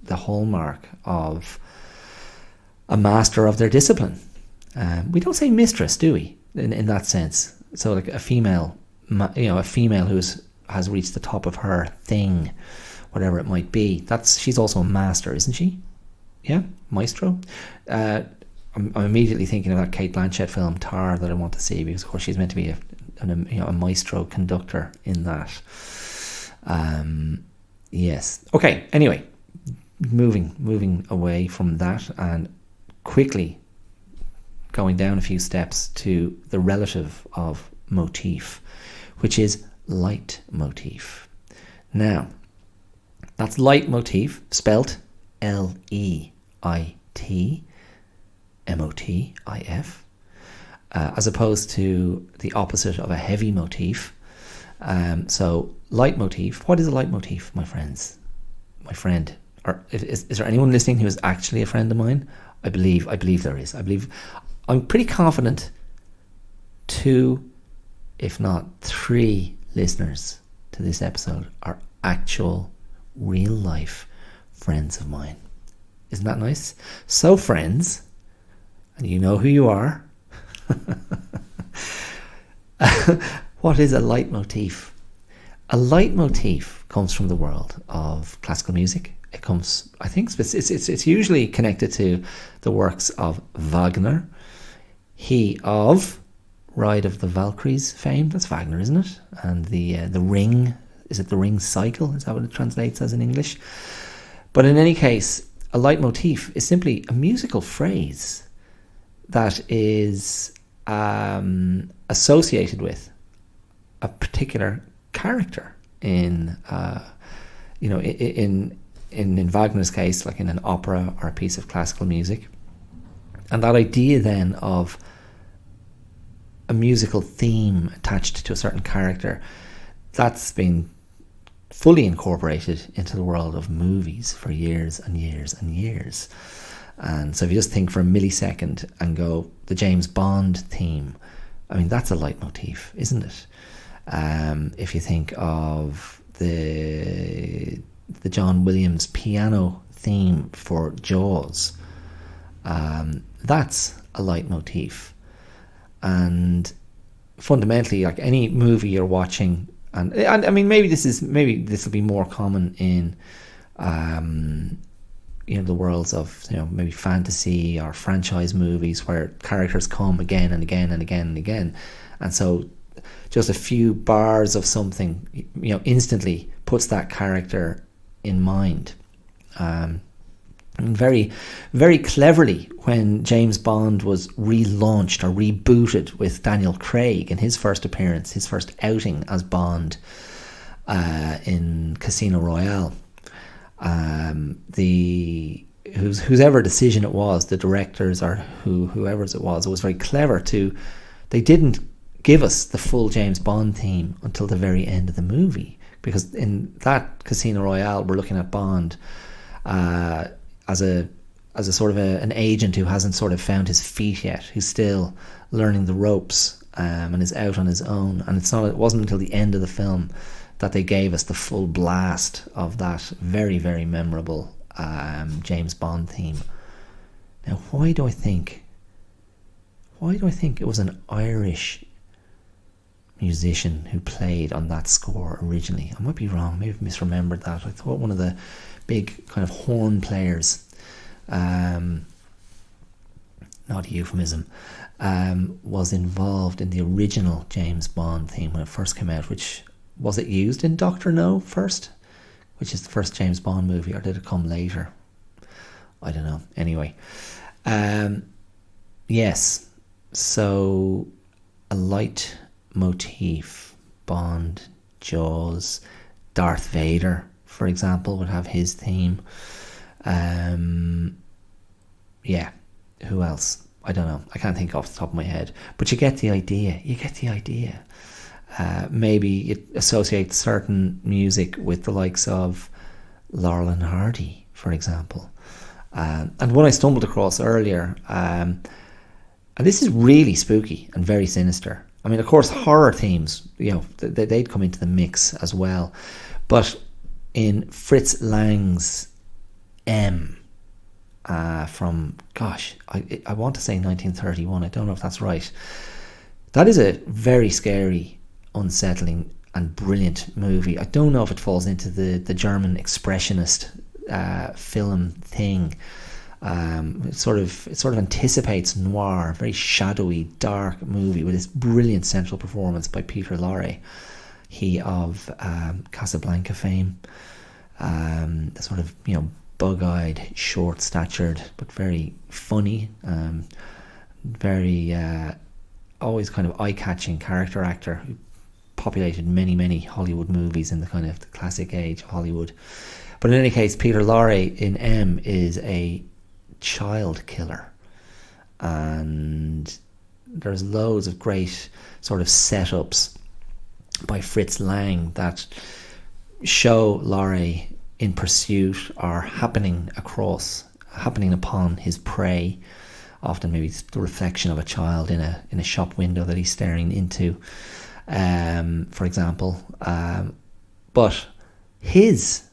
hallmark of a master of their discipline. We don't say mistress, do we? In that sense. So like a female, a female who has reached the top of her thing, whatever it might be. She's also a master, isn't she? Yeah, maestro. I'm immediately thinking of that Kate Blanchett film Tar that I want to see, because of course she's meant to be a maestro conductor in that. Yes. Okay. Anyway, moving away from that and quickly going down a few steps to the relative of motif, which is leitmotif. Now, that's leitmotif, spelt Leitmotif, as opposed to the opposite of a heavy motif. So leitmotif. What is a leitmotif, my friends? My friend, or is there anyone listening who is actually a friend of mine? I believe there is. I'm pretty confident 2, if not 3 listeners to this episode are actual real life friends of mine. Isn't that nice? So friends, and you know who you are. What is a leitmotif? A leitmotif comes from the world of classical music. It comes, I think, it's usually connected to the works of Wagner. He of Ride of the Valkyries fame. That's Wagner, isn't it? And the Ring. Is it the Ring Cycle? Is that what it translates as in English? But in any case, a leitmotif is simply a musical phrase that is associated with a particular character in Wagner's case, like in an opera or a piece of classical music. And that idea then of a musical theme attached to a certain character, that's been fully incorporated into the world of movies for years and years and years. And so if you just think for a millisecond and go, the James Bond theme, I mean, that's a leitmotif, isn't it? If you think of the John Williams piano theme for Jaws, that's a leitmotif. And fundamentally, like any movie you're watching, and I mean, maybe this will be more common in the worlds of maybe fantasy or franchise movies where characters come again and again and again and again, and so just a few bars of something instantly puts that character in mind. And very, very cleverly, when James Bond was relaunched or rebooted with Daniel Craig in his first appearance, his first outing as Bond in Casino Royale, whoever decision it was, the directors or whoever it was very clever they didn't give us the full James Bond theme until the very end of the movie, because in that Casino Royale we're looking at Bond as a sort of an agent who hasn't sort of found his feet yet, who's still learning the ropes and is out on his own. And it wasn't until the end of the film that they gave us the full blast of that very, very memorable James Bond theme. Now, why do I think it was an Irish musician who played on that score originally? I might be wrong, maybe I've misremembered that. I thought one of the big kind of horn players, not a euphemism, was involved in the original James Bond theme when it first came out. Which was it used in Doctor No first, which is the first James Bond movie, or did it come later? I don't know. Anyway, yes. So a leitmotif, Bond, Jaws, Darth Vader, for example, would have his theme. Yeah, Who else? I don't know. I can't think off the top of my head. But you get the idea. Maybe you associate certain music with the likes of Laurel and Hardy, for example. And one I stumbled across earlier, and this is really spooky and very sinister. I mean, of course, horror themes, they'd come into the mix as well. But in Fritz Lang's M, from, I want to say 1931. I don't know if that's right. That is a very scary, unsettling and brilliant movie. I don't know if it falls into the German expressionist film thing. It sort of anticipates noir, very shadowy, dark movie with this brilliant central performance by Peter Lorre, he of Casablanca fame. The sort of bug-eyed, short-statured, but very funny, very always kind of eye-catching character actor who populated many Hollywood movies in the kind of the classic age of Hollywood. But in any case, Peter Lorre in M is a child killer, and there's loads of great sort of setups by Fritz Lang that show Lorre in pursuit or happening upon his prey. Often maybe it's the reflection of a child in a shop window that he's staring into, for example. But his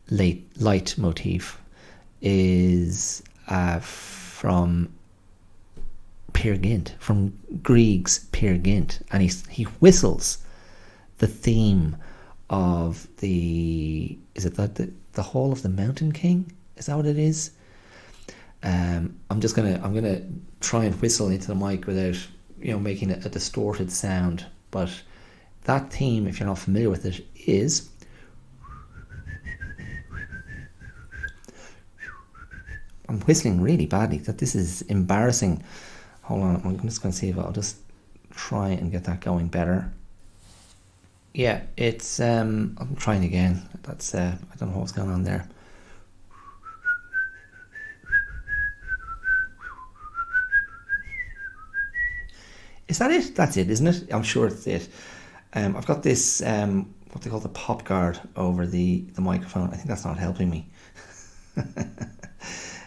leitmotif is from Peer Gynt, from Grieg's Peer Gynt, and he whistles the theme of the Hall of the Mountain King? Is that what it is? I'm gonna try and whistle into the mic without making a distorted sound. But that theme, if you're not familiar with it, is I'm whistling really badly. That this is embarrassing. Hold on, I'm just going to see if I'll just try and get that going better. Yeah, it's I'm trying again. That's I don't know what's going on there. Is that it? That's it, isn't it? I'm sure it's it. I've got this what they call the pop guard over the microphone. I think that's not helping me.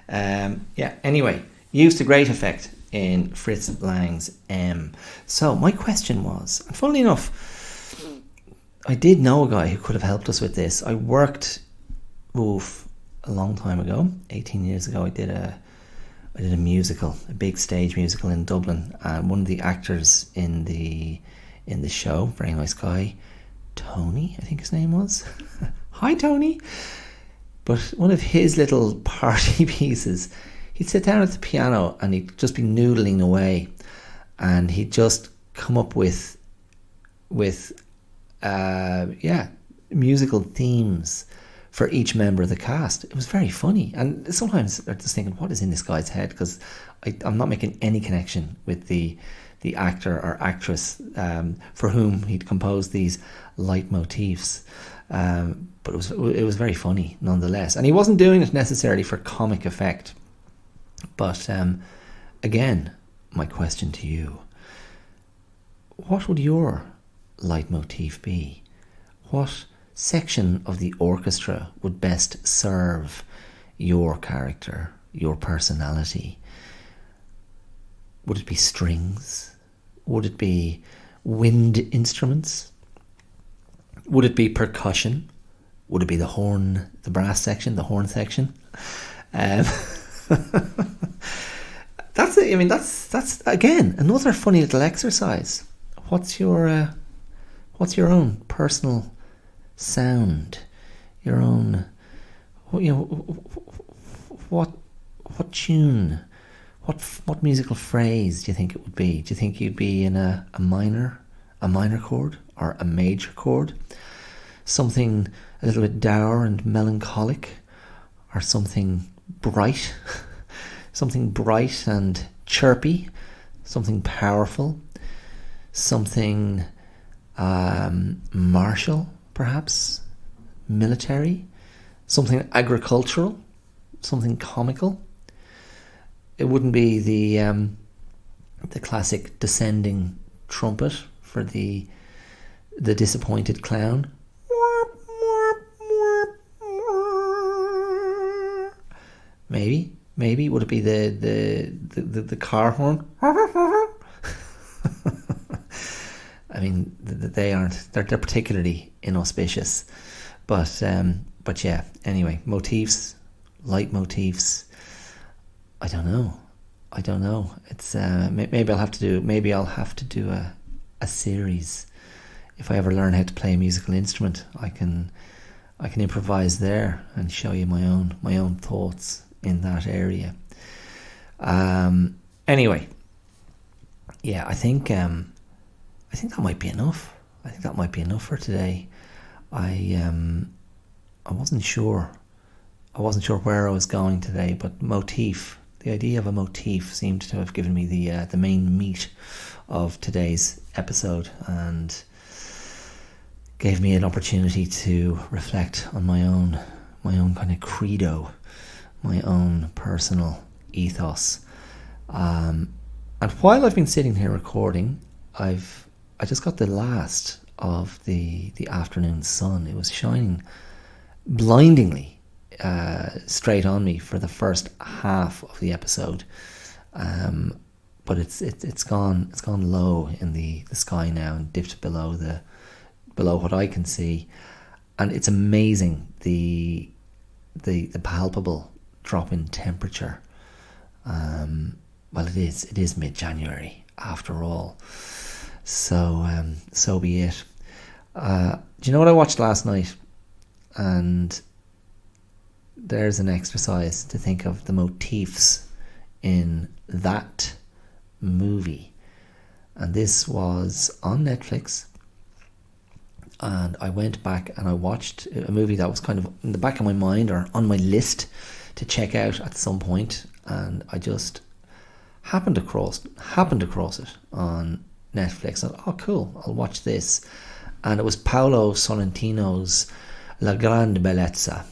Anyway, used to great effect in Fritz Lang's M. So my question was, and funnily enough, I did know a guy who could have helped us with this. I worked a long time ago, 18 years ago. I did a musical, a big stage musical in Dublin, and one of the actors in the show, very nice guy, Tony, I think his name was. Hi, Tony. But one of his little party pieces, he'd sit down at the piano and he'd just be noodling away, and he'd just come up with musical themes for each member of the cast. It was very funny, and sometimes I'm just thinking, what is in this guy's head? Because I'm not making any connection with the actor or actress for whom he'd composed these leitmotifs. But it was very funny nonetheless, and he wasn't doing it necessarily for comic effect. But again, my question to you: what would your leitmotif be? What section of the orchestra would best serve your character, your personality? Would it be strings? Would it be wind instruments? Would it be percussion? Would it be the horn, the brass section, the horn section? That's it. I mean, that's again another funny little exercise. What's your own personal sound? Your own, what tune? What musical phrase do you think it would be? Do you think you'd be in a minor chord or a major chord? Something a little bit dour and melancholic, or something bright, something bright and chirpy, something powerful, something martial, perhaps military, something agricultural, something comical. it wouldn't be the classic descending trumpet for the disappointed clown. Maybe would it be the car horn? I mean, they're particularly inauspicious, but yeah. Anyway, motifs, leitmotifs. I don't know. It's maybe I'll have to do a series. If I ever learn how to play a musical instrument, I can improvise there and show you my own thoughts in that area. Anyway, yeah, I think that might be enough. I think that might be enough for today. I wasn't sure where I was going today, but motif. The idea of a motif seemed to have given me the main meat of today's episode, and gave me an opportunity to reflect on my own kind of credo, my own personal ethos. And while I've been sitting here recording, I just got the last of the afternoon sun. It was shining blindingly straight on me for the first half of the episode, but it's gone low in the sky now and dipped below what I can see, and it's amazing the palpable drop in temperature. Well, it is mid-January after all, so be it. Do you know what I watched last night? And there's an exercise to think of the motifs in that movie, and this was on Netflix. And I went back and I watched a movie that was kind of in the back of my mind or on my list to check out at some point, and I just happened across it on Netflix. And oh, cool, I'll watch this. And it was Paolo Sorrentino's La Grande Bellezza,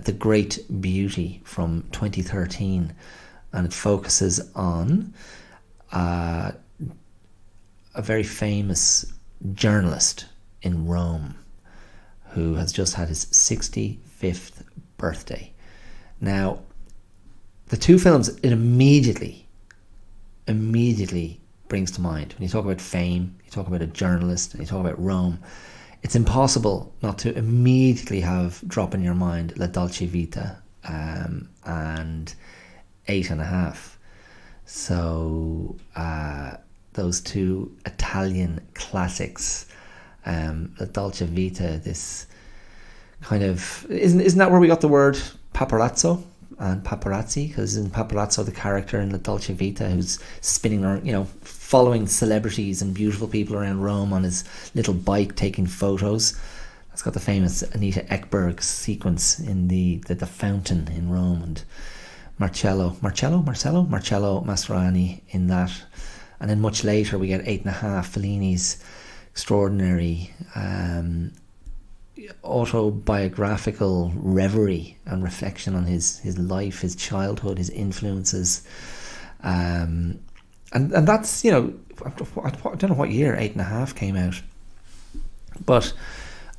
The Great Beauty, from 2013, and it focuses on a very famous journalist in Rome who has just had his 65th birthday. Now, the two films, it immediately brings to mind, when you talk about fame, you talk about a journalist, and you talk about Rome, it's impossible not to immediately have drop in your mind La Dolce Vita and 8.5. So those two Italian classics, La Dolce Vita, this kind of isn't that where we got the word paparazzo and paparazzi? Because in Paparazzo, the character in La Dolce Vita, who's spinning around, following celebrities and beautiful people around Rome on his little bike, taking photos. That's got the famous Anita Ekberg sequence in the fountain in Rome, and Marcello Mastroianni in that. And then much later we get 8.5, Fellini's extraordinary autobiographical reverie and reflection on his life, his childhood, his influences, and that's, I don't know what year 8.5 came out, but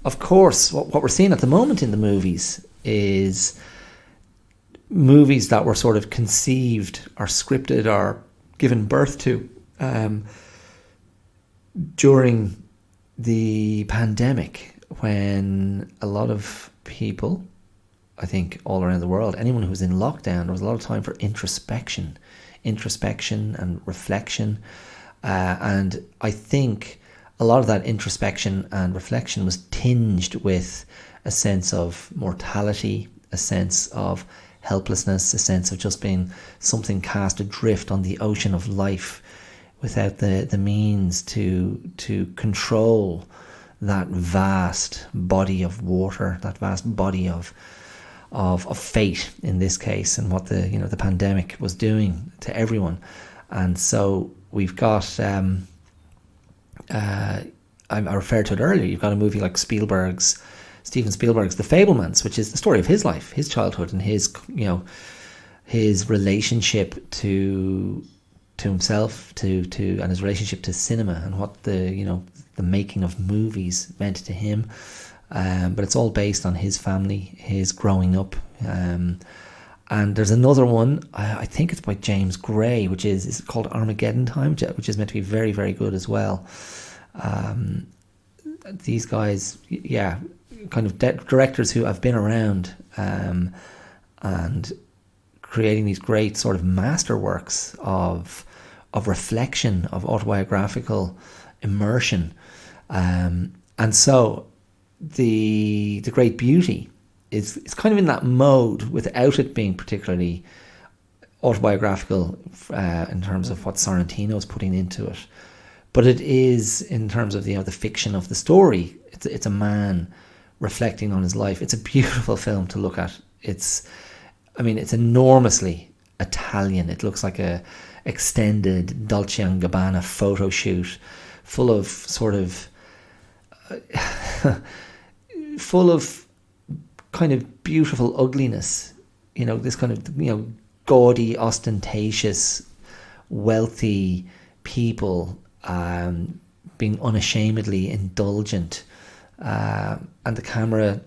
of course what we're seeing at the moment in the movies is movies that were sort of conceived or scripted or given birth to during the pandemic, when a lot of people, I think all around the world, anyone who was in lockdown, there was a lot of time for introspection and reflection, and I think a lot of that introspection and reflection was tinged with a sense of mortality, a sense of helplessness, a sense of just being something cast adrift on the ocean of life without the means to control that vast body of water, that vast body of fate in this case, and what the pandemic was doing to everyone. And so we've got I referred to it earlier, you've got a movie like Steven Spielberg's The Fabelmans, which is the story of his life, his childhood, and his his relationship to himself, and his relationship to cinema, and what the making of movies meant to him. But it's all based on his family, his growing up. And there's another one, I think it's by James Gray, which is called Armageddon Time, which is meant to be very, very good as well. These guys, yeah, kind of directors who have been around and creating these great sort of masterworks of reflection, of autobiographical immersion. And so the great beauty is kind of in that mode without it being particularly autobiographical in terms of what Sorrentino's putting into it. But it is, in terms of the fiction of the story, it's a man reflecting on his life. It's a beautiful film to look at. It's enormously Italian. It looks like a extended Dolce & Gabbana photo shoot, full of sort of full of kind of beautiful ugliness. This kind of gaudy, ostentatious, wealthy people being unashamedly indulgent, and the camera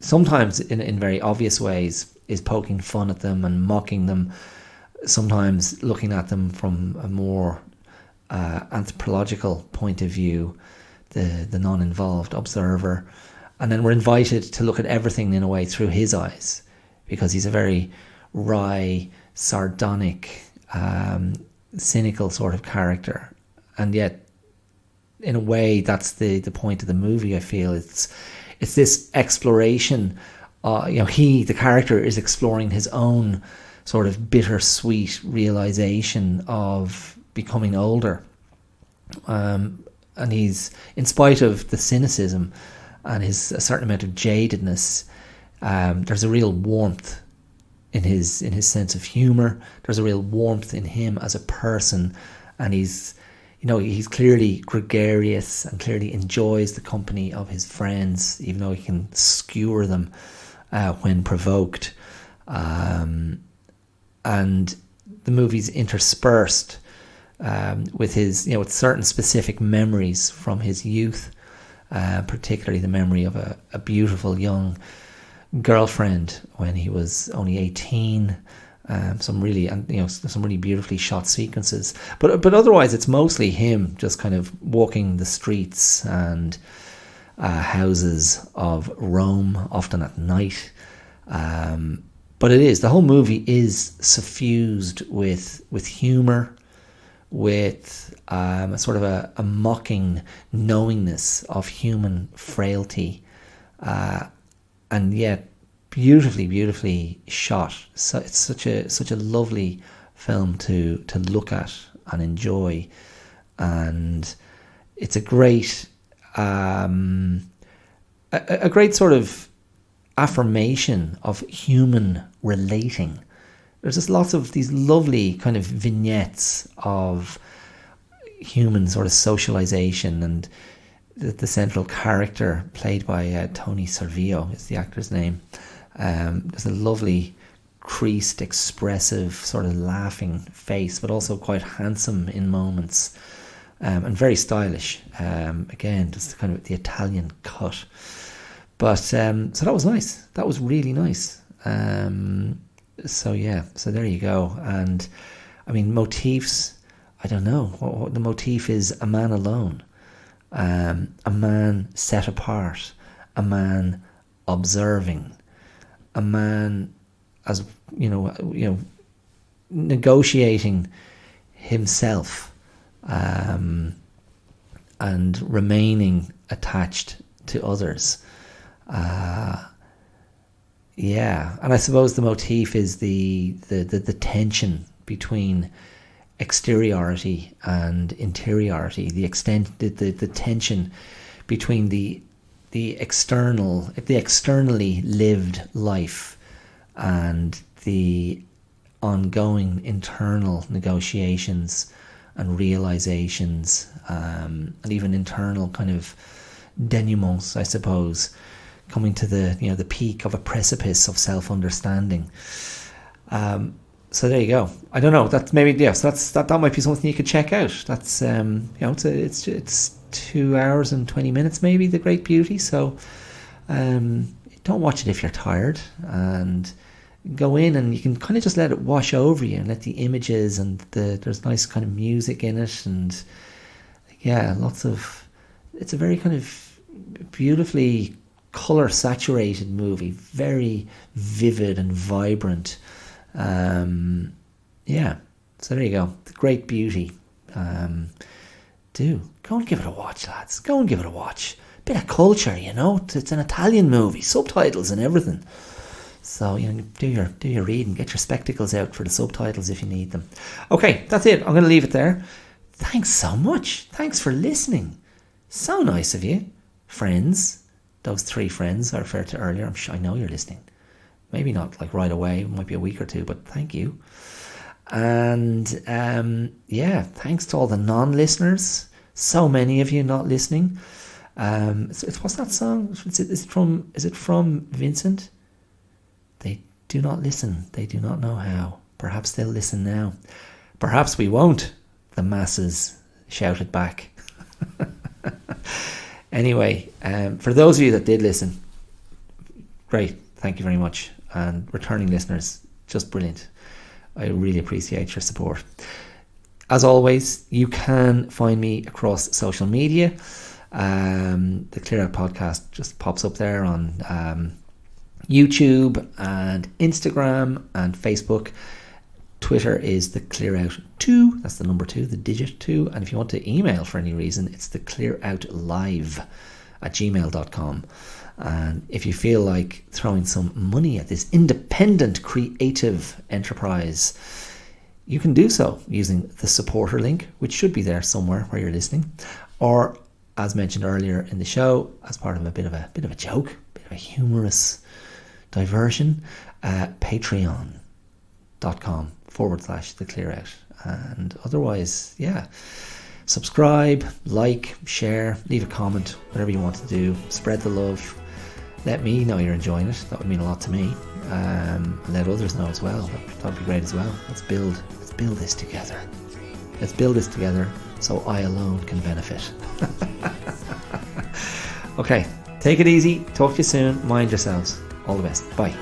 sometimes in very obvious ways is poking fun at them and mocking them, sometimes looking at them from a more anthropological point of view, the non-involved observer. And then we're invited to look at everything in a way through his eyes, because he's a very wry, sardonic, cynical sort of character. And yet, in a way, that's the point of the movie, I feel. It's this exploration. The character is exploring his own sort of bittersweet realization of becoming older. And he's, in spite of the cynicism and a certain amount of jadedness, there's a real warmth in his sense of humor. There's a real warmth in him as a person, and he's clearly gregarious and clearly enjoys the company of his friends, even though he can skewer them when provoked. And the movie's interspersed with his, with certain specific memories from his youth, particularly the memory of a beautiful young girlfriend when he was only 18. Some really beautifully shot sequences, but otherwise it's mostly him just kind of walking the streets and houses of Rome, often at night. But the whole movie is suffused with humor, with a sort of a mocking knowingness of human frailty, and yet beautifully shot. So it's such a lovely film to look at and enjoy, and it's a great sort of affirmation of human relating. There's just lots of these lovely kind of vignettes of human sort of socialization, and the central character, played by Tony Servillo, is the actor's name. There's a lovely, creased, expressive, sort of laughing face, but also quite handsome in moments, and very stylish. Again, just kind of the Italian cut. But so that was nice. That was really nice. So there you go. And I mean, motifs, I don't know. What the motif is: a man alone, a man set apart, a man observing, a man, as negotiating himself, and remaining attached to others. And I suppose the motif is the tension between exteriority and interiority, the tension between the externally lived life and the ongoing internal negotiations and realizations, and even internal kind of denouements, I suppose, coming to the peak of a precipice of self-understanding. So there you go. I don't know. That's maybe yes. That might be something you could check out. That's it's 2 hours and 20 minutes maybe. The Great Beauty. So don't watch it if you're tired, and go in and you can kind of just let it wash over you and let the images and there's nice kind of music in it, and yeah, it's a very kind of beautifully colour saturated movie, very vivid and vibrant. So there you go. The Great Beauty. Do go and give it a watch, lads. Go and give it a watch. Bit of culture, it's an Italian movie, subtitles and everything. So do your reading, get your spectacles out for the subtitles if you need them. Okay, that's it. I'm going to leave it there. Thanks so much. Thanks for listening. So nice of you, friends. Those 3 friends I referred to earlier. I'm sure I know you're listening. Maybe not like right away. It might be a week or 2, but thank you. And thanks to all the non-listeners. So many of you not listening. What's that song? Is it from Vincent? They do not listen. They do not know how. Perhaps they'll listen now. Perhaps we won't. The masses shouted back. Anyway, for those of you that did listen, great. Thank you very much. And returning listeners, just brilliant. I really appreciate your support. As always, you can find me across social media. The Clear Out podcast just pops up there on YouTube and Instagram and Facebook. Twitter is the Clear Out 2. That's the number 2, the digit 2. And if you want to email for any reason, it's the clearoutlive@gmail.com. And if you feel like throwing some money at this independent creative enterprise, you can do so using the supporter link, which should be there somewhere where you're listening, or as mentioned earlier in the show, as part of a bit of a joke, a bit of a humorous diversion, patreon.com/the Clear Out. And otherwise, subscribe, like, share, leave a comment, whatever you want to do. Spread the love. Let me know you're enjoying it. That would mean a lot to me. And let others know as well. That'd be great as well. Let's build this together. Let's build this together so I alone can benefit. Okay, take it easy. Talk to you soon. Mind yourselves. All the best. Bye.